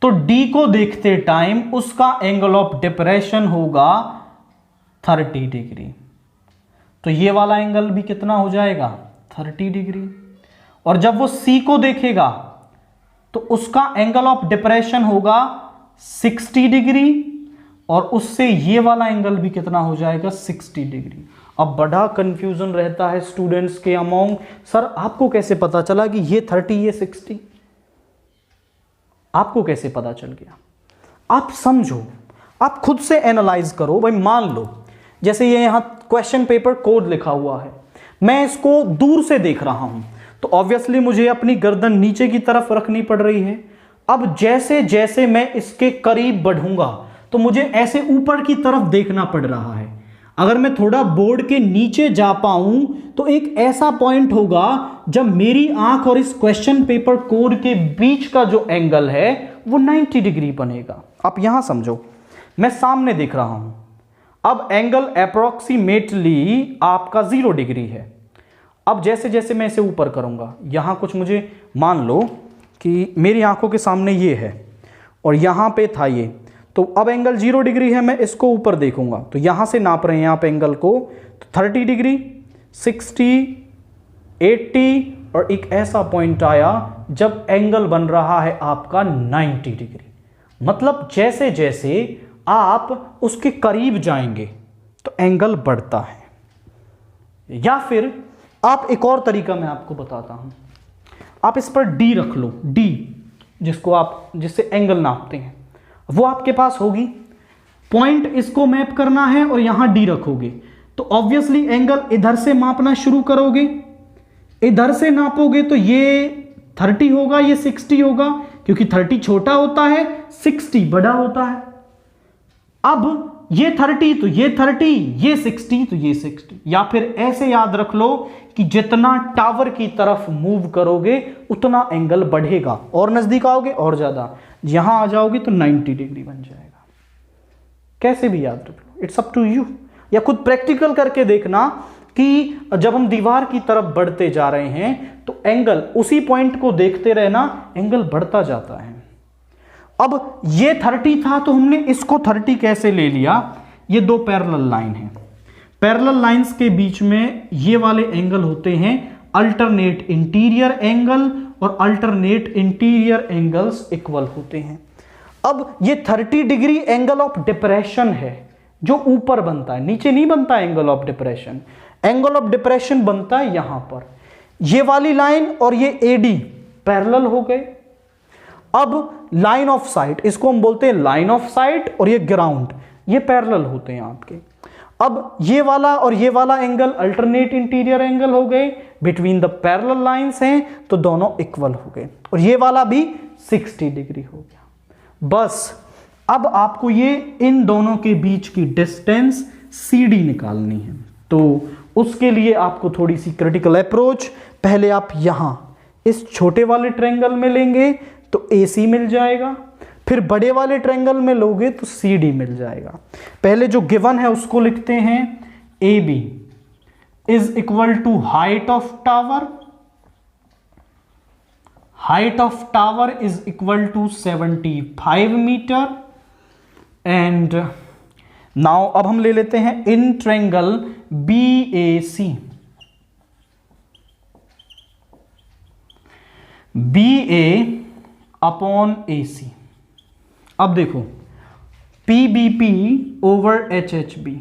तो डी को देखते टाइम उसका एंगल ऑफ डिप्रेशन होगा 30 डिग्री। तो ये वाला एंगल भी कितना हो जाएगा 30 डिग्री। और जब वो सी को देखेगा तो उसका एंगल ऑफ डिप्रेशन होगा 60 डिग्री और उससे ये वाला एंगल भी कितना हो जाएगा 60 डिग्री। अब बड़ा कंफ्यूजन रहता है स्टूडेंट्स के अमोंग, सर आपको कैसे पता चला कि ये 30 ये 60? आपको कैसे पता चल गया? आप समझो, आप खुद से एनालाइज करो। भाई मान लो जैसे ये यहां क्वेश्चन पेपर कोड लिखा हुआ है, मैं इसको दूर से देख रहा हूं तो ऑब्वियसली मुझे अपनी गर्दन नीचे की तरफ रखनी पड़ रही है। अब जैसे जैसे मैं इसके करीब बढ़ूंगा तो मुझे ऐसे ऊपर की तरफ देखना पड़ रहा है। अगर मैं थोड़ा बोर्ड के नीचे जा पाऊं तो एक ऐसा पॉइंट होगा जब मेरी आंख और इस क्वेश्चन पेपर कोड के बीच का जो एंगल है वो 90 डिग्री बनेगा। आप यहां समझो, मैं सामने देख रहा हूं, अब एंगल अप्रोक्सीमेटली आपका 0 डिग्री है। अब जैसे जैसे मैं इसे ऊपर करूंगा, यहां कुछ मुझे मान लो कि मेरी आंखों के सामने ये है और यहां पे था ये, तो अब एंगल 0 डिग्री है। मैं इसको ऊपर देखूंगा तो यहां से नाप रहे हैं आप एंगल को, तो 30 डिग्री, 60, 80 और एक ऐसा पॉइंट आया जब एंगल बन रहा है आपका 90 डिग्री। मतलब जैसे जैसे आप उसके करीब जाएंगे तो एंगल बढ़ता है। या फिर आप एक और तरीका मैं आपको बताता हूं, आप इस पर डी रख लो, डी जिससे एंगल नापते हैं वो आपके पास होगी। पॉइंट इसको मैप करना है और यहां डी रखोगे तो ऑब्वियसली एंगल इधर से मापना शुरू करोगे, इधर से नापोगे तो ये 30 होगा, ये 60 होगा, क्योंकि 30 छोटा होता है, 60 बड़ा होता है। अब ये 30 तो ये 30, ये 60 तो ये 60। या फिर ऐसे याद रख लो कि जितना टावर की तरफ मूव करोगे उतना एंगल बढ़ेगा, और नजदीक आओगे और ज्यादा, यहां आ जाओगे तो 90 डिग्री बन जाएगा। कैसे भी याद रख लो, इट्स अप टू यू। या खुद प्रैक्टिकल करके देखना कि जब हम दीवार की तरफ बढ़ते जा रहे हैं तो एंगल, उसी पॉइंट को देखते रहना, एंगल बढ़ता जाता है। अब ये 30 था तो हमने इसको 30 कैसे ले लिया? ये दो पैरेलल लाइन है, पैरेलल लाइंस के बीच में ये वाले एंगल होते हैं अल्टरनेट इंटीरियर एंगल, और अल्टरनेट इंटीरियर एंगल्स इक्वल होते हैं। अब ये 30 डिग्री एंगल ऑफ डिप्रेशन है जो ऊपर बनता है, नीचे नहीं बनता angle of depression. Angle of depression बनता है यहां पर, ये वाली लाइन और ये एडी पैरेलल हो गए। अब लाइन ऑफ साइट, इसको हम बोलते हैं लाइन ऑफ साइट, और ये ग्राउंड, ये पैरेलल होते हैं आपके। अब ये वाला और ये वाला एंगल अल्टरनेट इंटीरियर एंगल हो गए, बिटवीन द पैरेलल लाइंस हैं तो दोनों इक्वल हो गए, और ये वाला भी 60 डिग्री हो गया। बस अब आपको ये इन दोनों के बीच की डिस्टेंस CD निकालनी है। तो उसके लिए आपको थोड़ी सी क्रिटिकल अप्रोच, पहले आप यहां इस छोटे वाले ट्रायंगल में लेंगे तो AC मिल जाएगा, फिर बड़े वाले ट्रायंगल में लोगे तो CD मिल जाएगा। पहले जो गिवन है उसको लिखते हैं, AB is equal to height of tower, height of tower is equal to 75 metre. And now अब हम ले लेते हैं in triangle BAC, BA upon AC। अब देखो PBP ओवर HHB,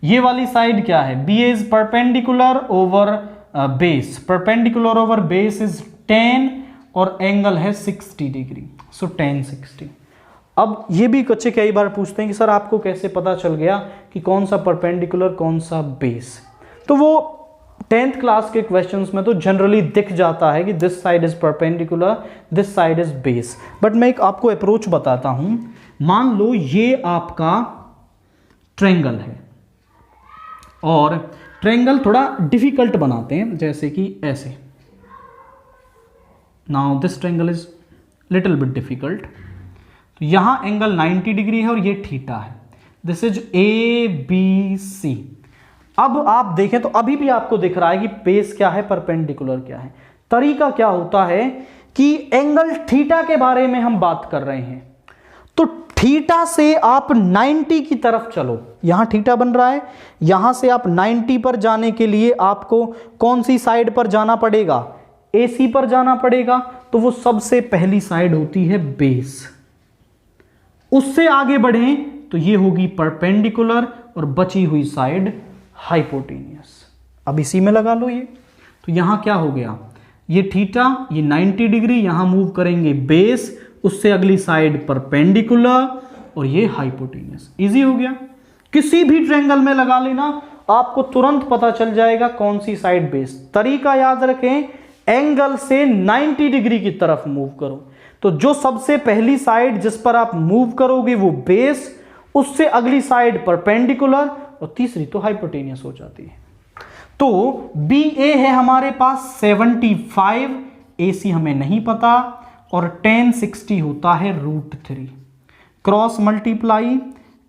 ये वाली साइड क्या है, BA is perpendicular over base, perpendicular over base is 10 और एंगल है 60 डिग्री, सो 10 60। अब ये भी बच्चे कई बार पूछते हैं कि सर आपको कैसे पता चल गया कि कौन सा परपेंडिकुलर कौन सा बेस, तो वो 10th क्लास के क्वेश्चंस में तो जनरली दिख जाता है कि this side is perpendicular, this side is base. But मैं एक आपको अप्रोच बताता हूं, मान लो ये आपका ट्रायंगल है और ट्रायंगल थोड़ा डिफिकल्ट बनाते हैं, जैसे कि ऐसे। Now this triangle is little bit difficult, तो यहां एंगल 90 डिग्री है और ये थीटा है, दिस इज ABC। अब आप देखें तो अभी भी आपको दिख रहा है कि बेस क्या है, परपेंडिकुलर क्या है। तरीका क्या होता है कि एंगल थीटा के बारे में हम बात कर रहे हैं, तो थीटा से आप 90 की तरफ चलो, यहां थीटा बन रहा है, यहां से आप 90 पर जाने के लिए आपको कौन सी साइड पर जाना पड़ेगा, AC पर जाना पड़ेगा। तो वो सबसे पहली साइड होती है बेस, उससे आगे बढ़ें तो ये होगी परपेंडिकुलर और बची हुई साइड हाइपोटेनियस। अब इसी में लगा लो ये, तो यहां क्या हो गया, ये थीटा, ये 90 डिग्री, यहां मूव करेंगे बेस, उससे अगली साइड परपेंडिकुलर और ये हाइपोटेनियस। इजी हो गया, किसी भी ट्रायंगल में लगा लेना, आपको तुरंत पता चल जाएगा कौन सी साइड बेस। तरीका याद रखें, एंगल से 90 डिग्री की तरफ मूव करो, तो जो सबसे पहली साइड जिस पर आप मूव करोगे वो बेस, उससे अगली साइड परपेंडिकुलर और तीसरी तो हाइपोटेनियस हो जाती है। तो BA है हमारे पास 75, AC हमें नहीं पता, और 10 60 होता है √3। Cross multiply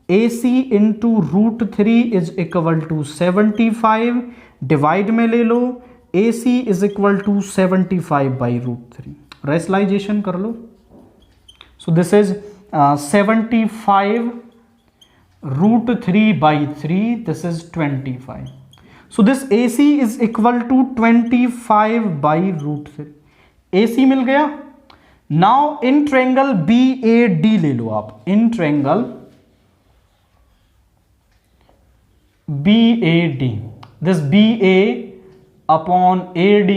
AC into √3 is equal to 75, divide में ले लो, AC is equal to 75 by √3, rationalisation कर लो। So this is 75 √3 by 3, this is 25. So this AC is equal to 25 by √3. AC मिल गया। Now in triangle BAD ले लो आप, in triangle BAD, this BA upon AD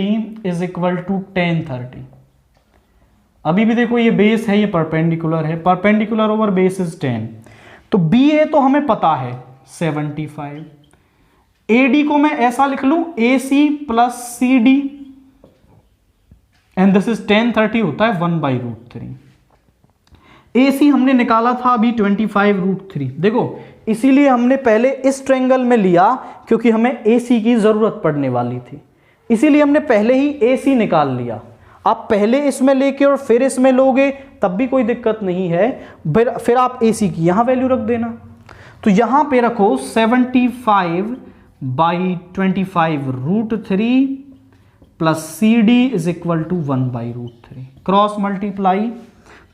is equal to 10 30। अभी भी देखो ये बेस है, ये परपेंडिकुलर है, परपेंडिकुलर ओवर बेस इज 10, तो BA तो हमें पता है 75, AD को मैं ऐसा लिख लूं AC plus CD, and this is 10 30 होता है 1 बाई √3। AC हमने निकाला था अभी 25 √3, देखो इसीलिए हमने पहले इस ट्रायंगल में लिया क्योंकि हमें AC की जरूरत पड़ने वाली थी, इसीलिए हमने पहले ही AC निकाल लिया। आप पहले इसमें लेके और फिर इसमें लोगे तब भी कोई दिक्कत नहीं है, फिर आप AC की यहां वैल्यू रख देना। तो यहां पे रखो 75 by 25 √3 plus CD is equal to 1 by √3, cross multiply,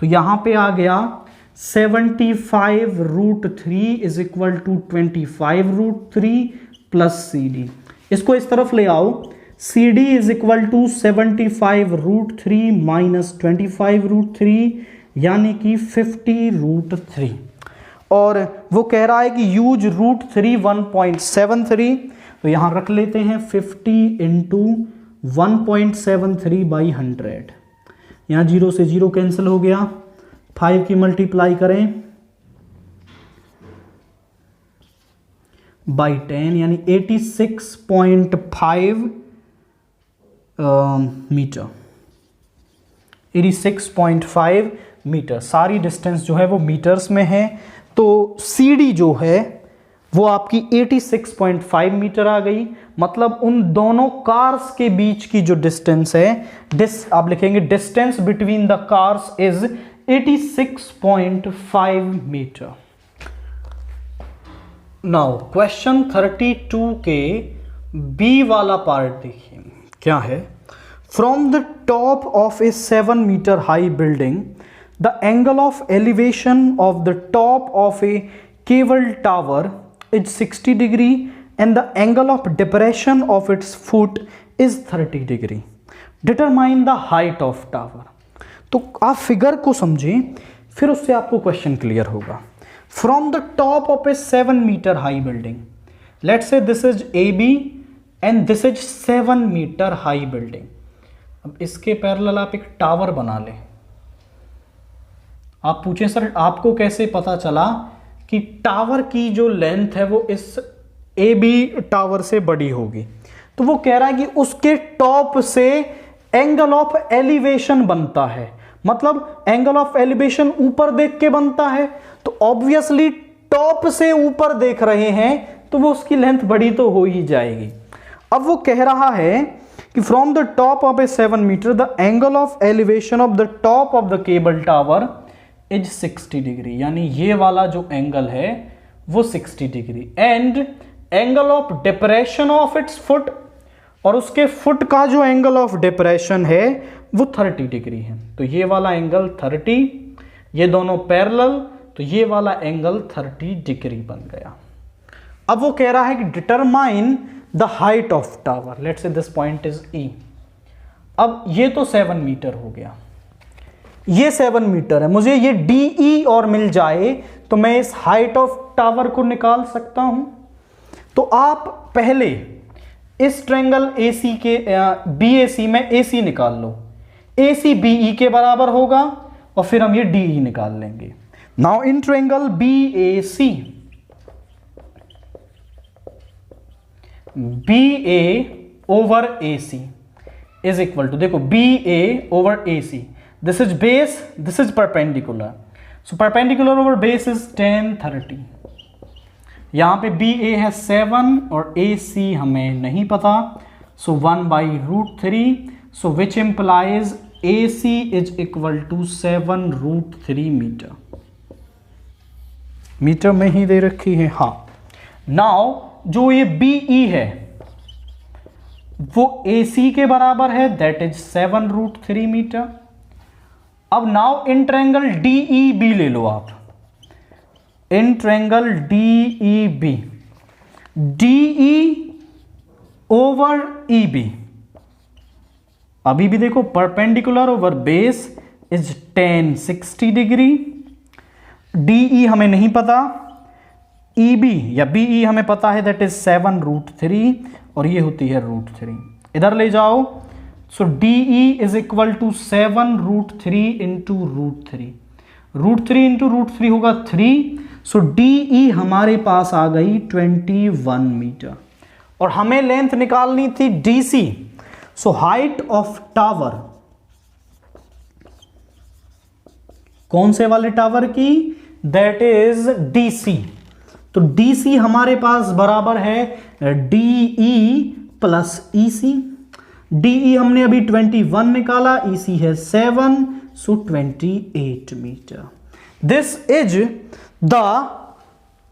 तो यहां पे आ गया 75 √3 is equal to 25 √3 plus CD। इसको इस तरफ ले आओ, CD is equal to 75 √3 minus 25 √3 यानी कि 50 √3, और वो कह रहा है कि यूज √3 1.73, तो यहां रख लेते हैं 50 इंटू 1.73 बाई 100, यहां 0 से 0 कैंसिल हो गया, 5 की मल्टीप्लाई करें बाई 10 यानी 86.5 मीटर, 86.5 मीटर। सारी डिस्टेंस जो है वो मीटर्स में है, तो CD जो है वो आपकी 86.5 मीटर आ गई। मतलब उन दोनों कार्स के बीच की जो डिस्टेंस है, आप लिखेंगे distance between the cars is 86.5 metre. Now question 32 के बी वाला पार्ट देखिए क्या है। From the top of a 7 metre high building the angle of elevation of the top of a cable tower is 60 degree and the angle of depression of its foot is 30 degree. Determine the height of tower. तो आप फिगर को समझें, फिर उससे आपको क्वेश्चन क्लियर होगा। From the top of a 7 meter high building, let's say this is AB and this is 7 meter high building. अब इसके पैरेलल आप एक टावर बना लें। आप पूछें सर आपको कैसे पता चला कि टावर की जो लेंथ है वो इस ए बी टावर से बड़ी होगी? तो वो कह रहा है कि उसके टॉप से एंगल ऑफ एलिवेशन बनता है, मतलब एंगल ऑफ एलिवेशन ऊपर देख के बनता है, तो ऑब्वियसली टॉप से ऊपर देख रहे हैं तो वो उसकी लेंथ बड़ी तो हो ही जाएगी। अब वो कह रहा है कि from the top of a 7 metre the angle of elevation of the top of the cable tower is 60 degree, यानी ये वाला जो एंगल है वो 60 degree, and angle of depression of its foot, और उसके फुट का जो एंगल ऑफ डिप्रेशन है वो 30 डिग्री है। तो ये वाला एंगल 30, ये दोनों पैरेलल, तो ये वाला एंगल 30 डिग्री बन गया। अब वो कह रहा है कि determine the height of tower, let's say this point is E. अब ये तो 7 मीटर हो गया, ये 7 मीटर है, मुझे ये DE और मिल जाए तो मैं इस हाइट ऑफ टावर को निकाल सकता हूं। तो आप पहले इस ट्रायंगल AC के BAC में AC निकाल लो, AC BE के बराबर होगा और फिर हम ये DE निकाल लेंगे। Now in triangle BAC, BA over AC is equal to, देखो BA over AC, this is base, this is perpendicular, so perpendicular over base is tan 30। यहां पे BA है 7 और AC हमें नहीं पता, so 1/√3, so which implies AC is equal to 7√3 metre. Metre में ही दे रखी है, हाँ। नाउ जो ये BE है वो AC के बराबर है, दैट इज 7√3 मीटर। अब नाउ इन ट्रायंगल DEB ले लो आप, in triangle DEB, DE over EB, अभी भी देखो perpendicular over base is tan 60 degree, DE हमें नहीं पता, EB या BE हमें पता है, दैट इज 7√3 और ये होती है √3। इधर ले जाओ, so DE is equal to 7√3 into √3, √3 into √3 होगा 3, सो DE हमारे पास आ गई 21 मीटर। और हमें लेंथ निकालनी थी DC, so height of tower, कौन से वाले टावर की, दैट इज DC। तो DC हमारे पास बराबर है DE प्लस EC। DE हमने अभी 21 निकाला, EC है 7, so 28 metre. This is the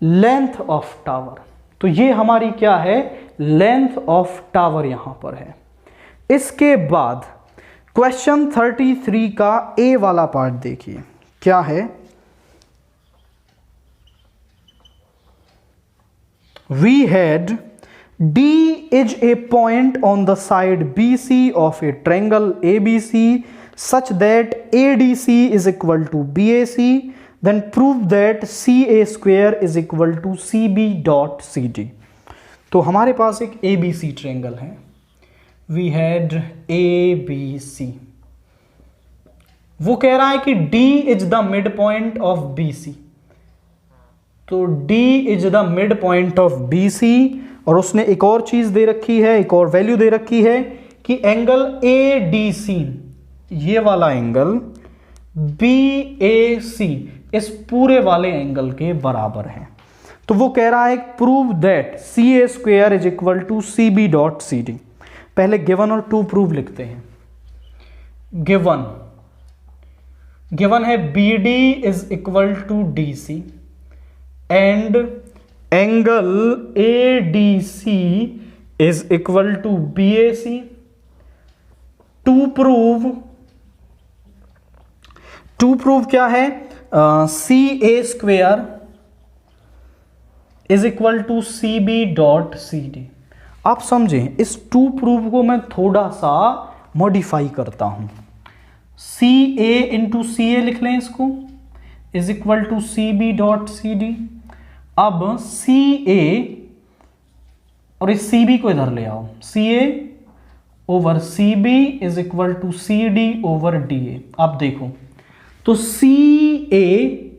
length of tower. तो ये हमारी क्या है, लेंथ ऑफ टावर यहां पर है। इसके बाद क्वेश्चन 33 का ए वाला पार्ट देखिए क्या है। We had D is a point on the side BC of a triangle ABC such that ADC is equal to BAC. Then prove that CA square is equal to CB dot CD. तो हमारे पास एक ABC ट्रायंगल है। We had ABC. वो कह रहा है कि D is the midpoint of BC. तो D is the mid point of BC, और उसने एक और चीज दे रखी है, एक और वैल्यू दे रखी है कि एंगल ADC, ये वाला एंगल BAC इस पूरे वाले एंगल के बराबर है। तो वो कह रहा है prove that C A square is equal to C B dot C D. पहले गिवन और टू प्रूव लिखते हैं। गिवन है B D is equal to D C and angle A D C is equal to B A C. To prove क्या है, C A square is equal to C B dot C D. आप समझें, इस टू प्रूव को मैं थोड़ा सा मॉडिफाई करता हूं। सी ए इंटू सी ए लिख लें इसको, is equal to C B dot C D. अब सी ए और इस सी बी को इधर ले आओ, C A over C B is equal to C D over D A. अब देखो तो C A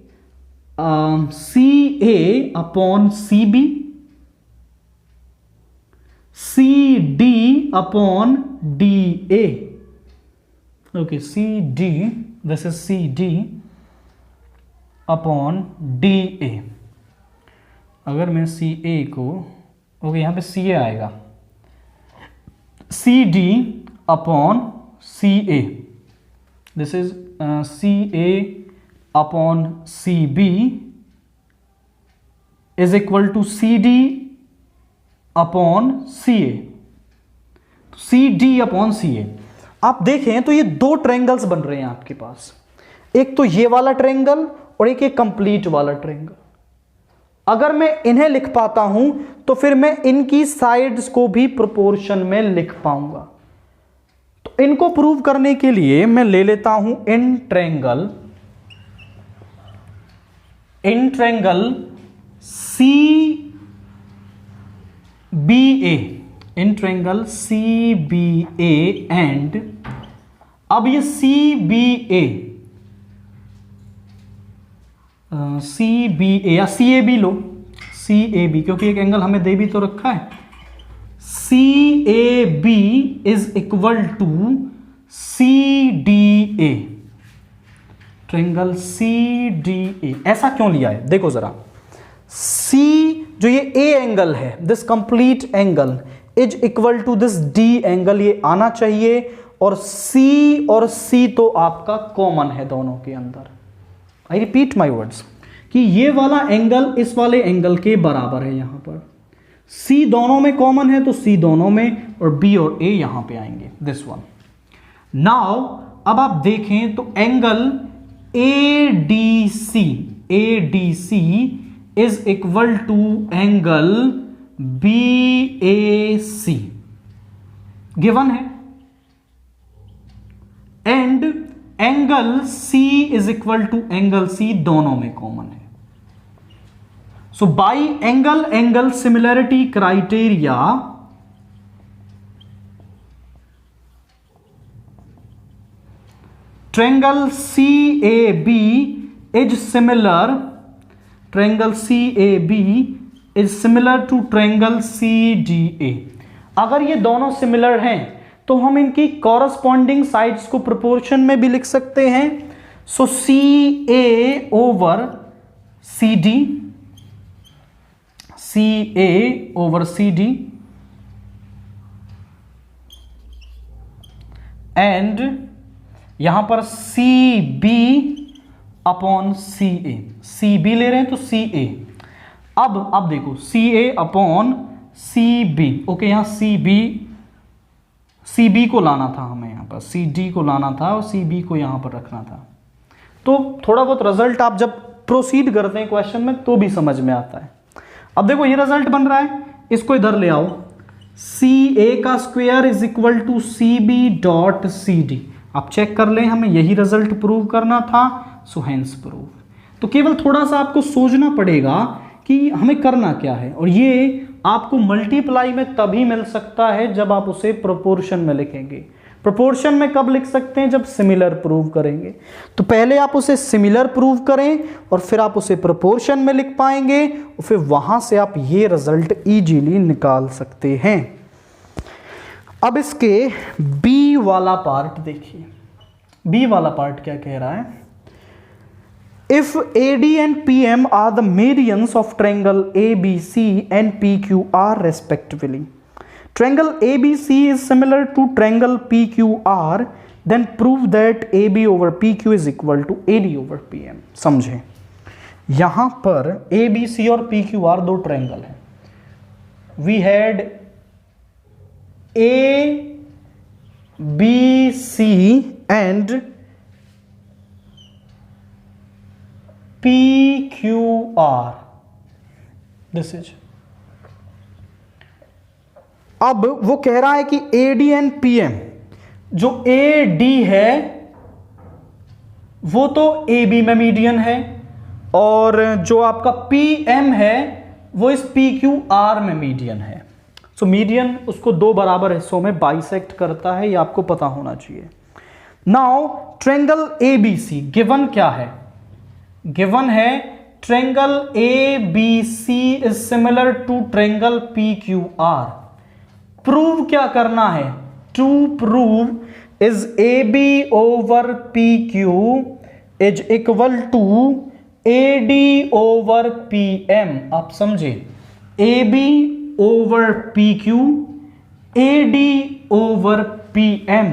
upon C B, C D upon D A. Okay, C D, this is C D upon D A. अगर मैं सी ए को, ओके यहां पे सी ए आएगा, C D upon C A, this is C A upon C B is equal to C D upon C A, C D upon C A. आप देखें तो ये दो ट्रायंगल्स बन रहे हैं आपके पास, एक तो ये वाला ट्रायंगल और एक ये कंप्लीट वाला ट्रायंगल। अगर मैं इन्हें लिख पाता हूं तो फिर मैं इनकी साइड्स को भी प्रोपोर्शन में लिख पाऊंगा। तो इनको प्रूव करने के लिए मैं ले लेता हूं in triangle C B A, in triangle C B A and, अब ये सी बी ए या सी A B low, C A B, क्योंकि एक एंगल हमें दे भी तो रखा है। C A B is equal to C D A, triangle C D A. ऐसा क्यों लिया है देखो जरा, सी जो ये ए एंगल है, this complete angle is equal to this D angle, ये आना चाहिए, और सी तो आपका कॉमन है दोनों के अंदर। आई रिपीट माई वर्ड्स कि ये वाला एंगल इस वाले एंगल के बराबर है। यहां पर सी दोनों में कॉमन है तो सी दोनों में, और बी और ए यहां पे आएंगे, दिस वन। नाउ अब आप देखें तो angle A D C is equal to angle B A C, given है, and angle C is equal to angle C दोनों में कॉमन है। So by angle similarity criteria triangle C A B is similar, triangle C A B is similar to triangle C D A. अगर ये दोनों सिमिलर हैं तो हम इनकी कॉरस्पॉन्डिंग साइड्स को प्रोपोर्शन में भी लिख सकते हैं। So C A over C D, C A over C D, and यहां पर C B upon C A, C B ले रहे हैं तो सी ए। अब देखो C A upon C B, okay यहां सी बी को लाना था हमें, यहां पर सी डी को लाना था और सी बी को यहां पर रखना था। तो थोड़ा बहुत रिजल्ट आप जब प्रोसीड करते हैं क्वेश्चन में तो भी समझ में आता है। अब देखो ये रिजल्ट बन रहा है, इसको इधर ले आओ, सी ए का square is equal to C B dot C D. आप चेक कर लें, हमें यही रिजल्ट प्रूव करना था, सो हेंस प्रूव। तो केवल थोड़ा सा आपको सोचना पड़ेगा कि हमें करना क्या है, और ये आपको मल्टीप्लाई में तभी मिल सकता है जब आप उसे प्रोपोर्शन में लिखेंगे। प्रोपोर्शन में कब लिख सकते हैं, जब सिमिलर प्रूव करेंगे। तो पहले आप उसे सिमिलर प्रूव करें और फिर आप उसे प्रोपोर्शन में लिख पाएंगे, और फिर वहां से आप ये रिजल्ट इजीली निकाल सकते हैं। अब इसके बी वाला पार्ट देखिए, बी वाला पार्ट क्या कह रहा है, if AD and PM are the medians of triangle ABC and PQR respectively, triangle ABC is similar to triangle PQR, then prove that AB over PQ is equal to AD over PM. समझे, यहां पर ABC और PQR दो ट्रायंगल हैं. We had ABC and PQR. This is. अब वो कह रहा है कि AD एंड PM, जो AD है वो तो AB में मीडियन है, और जो आपका PM है वो इस PQR में मीडियन है. सो मीडियन उसको दो बराबर हिस्सों में बाइसेक्ट करता है, ये आपको पता होना चाहिए. नाउ ट्रायंगल ABC गिवन क्या है? गिवन है triangle ABC is similar to triangle PQR. Prove क्या करना है? To prove is AB over PQ is equal to AD over PM. आप समझे, AB over PQ, AD over PM.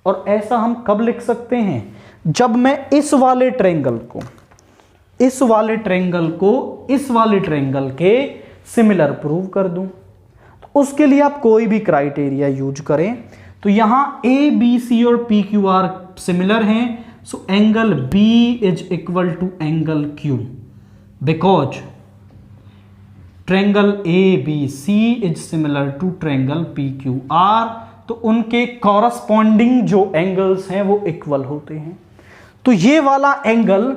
और ऐसा हम कब लिख सकते हैं? जब मैं इस वाले ट्रायंगल को इस वाले ट्रायंगल के सिमिलर प्रूव कर दूं. तो उसके लिए आप कोई भी क्राइटेरिया यूज करें. तो यहां ABC और PQR सिमिलर हैं, so angle B is equal to angle Q, because triangle ABC is similar to triangle PQR. तो उनके कॉरस्पॉन्डिंग जो एंगल्स हैं वो इक्वल होते हैं. तो ये वाला एंगल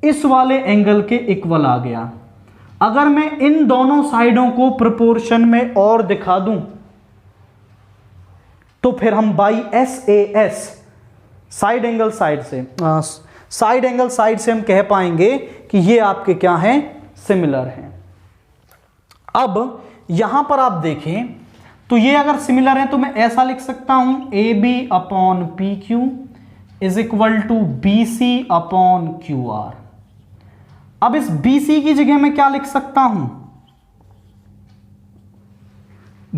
इस वाले एंगल के इक्वल आ गया. अगर मैं इन दोनों साइडों को प्रोपोर्शन में और दिखा दूं तो फिर हम by SAS side angle side से हम कह पाएंगे कि ये आपके क्या हैं? सिमिलर हैं. अब यहां पर आप देखें तो ये अगर सिमिलर है तो मैं ऐसा लिख सकता हूं AB upon PQ is equal to BC upon QR. अब इस BC की जगह मैं क्या लिख सकता हूं?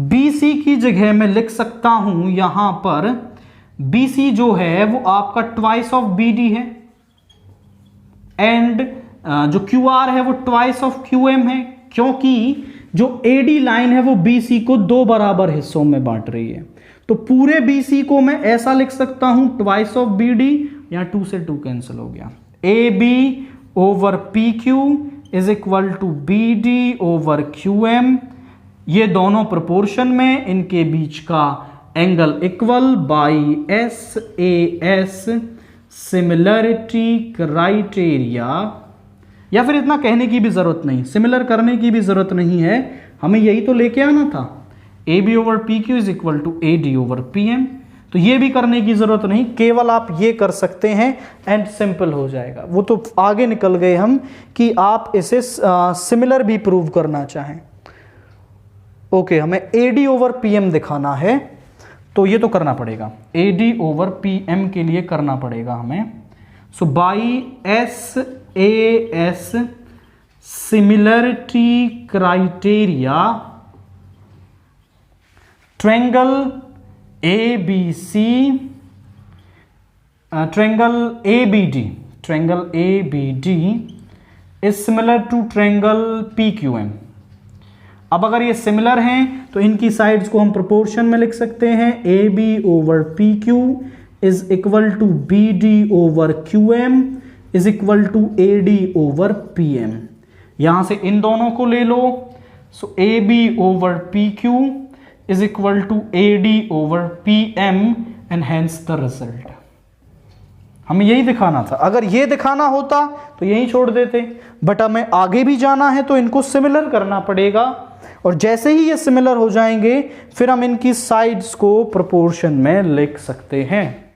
BC की जगह मैं लिख सकता हूं यहां पर BC जो है वो आपका ट्वाइस ऑफ BD है, एंड जो QR है वो ट्वाइस ऑफ QM है, क्योंकि जो AD लाइन है वो BC को दो बराबर हिस्सों में बांट रही है. तो पूरे BC को मैं ऐसा लिख सकता हूं ट्वाइस ऑफ BD, यहां 2 से 2 कैंसिल हो गया. AB over PQ is equal to BD over QM. ये दोनों प्रोपोर्शन में, इनके बीच का angle equal by SAS similarity criteria. या फिर इतना कहने की भी जरूरत नहीं, सिमिलर करने की भी जरूरत नहीं है, हमें यही तो लेके आना था. AB over PQ is equal to AD over PM. तो ये भी करने की जरूरत नहीं, केवल आप ये कर सकते हैं एंड सिंपल हो जाएगा. वो तो आगे निकल गए हम कि आप इसे सिमिलर भी प्रूव करना चाहें. ओके, हमें AD ओवर PM दिखाना है तो ये तो करना पड़ेगा. AD ओवर PM के लिए करना पड़ेगा हमें. So by SAS similarity criteria triangle ABC triangle ABD is similar to triangle PQM. अब अगर ये सिमिलर हैं तो इनकी साइड्स को हम प्रोपोर्शन में लिख सकते हैं. AB over PQ is equal to BD over QM is equal to AD over PM. यहां से इन दोनों को ले लो. So AB over PQ is equal to AD over PM and hence the result. हमें यही दिखाना था. अगर ये दिखाना होता तो यही छोड़ देते, बट हमें आगे भी जाना है तो इनको सिमिलर करना पड़ेगा, और जैसे ही ये सिमिलर हो जाएंगे फिर हम इनकी साइड्स को प्रोपोर्शन में लिख सकते हैं.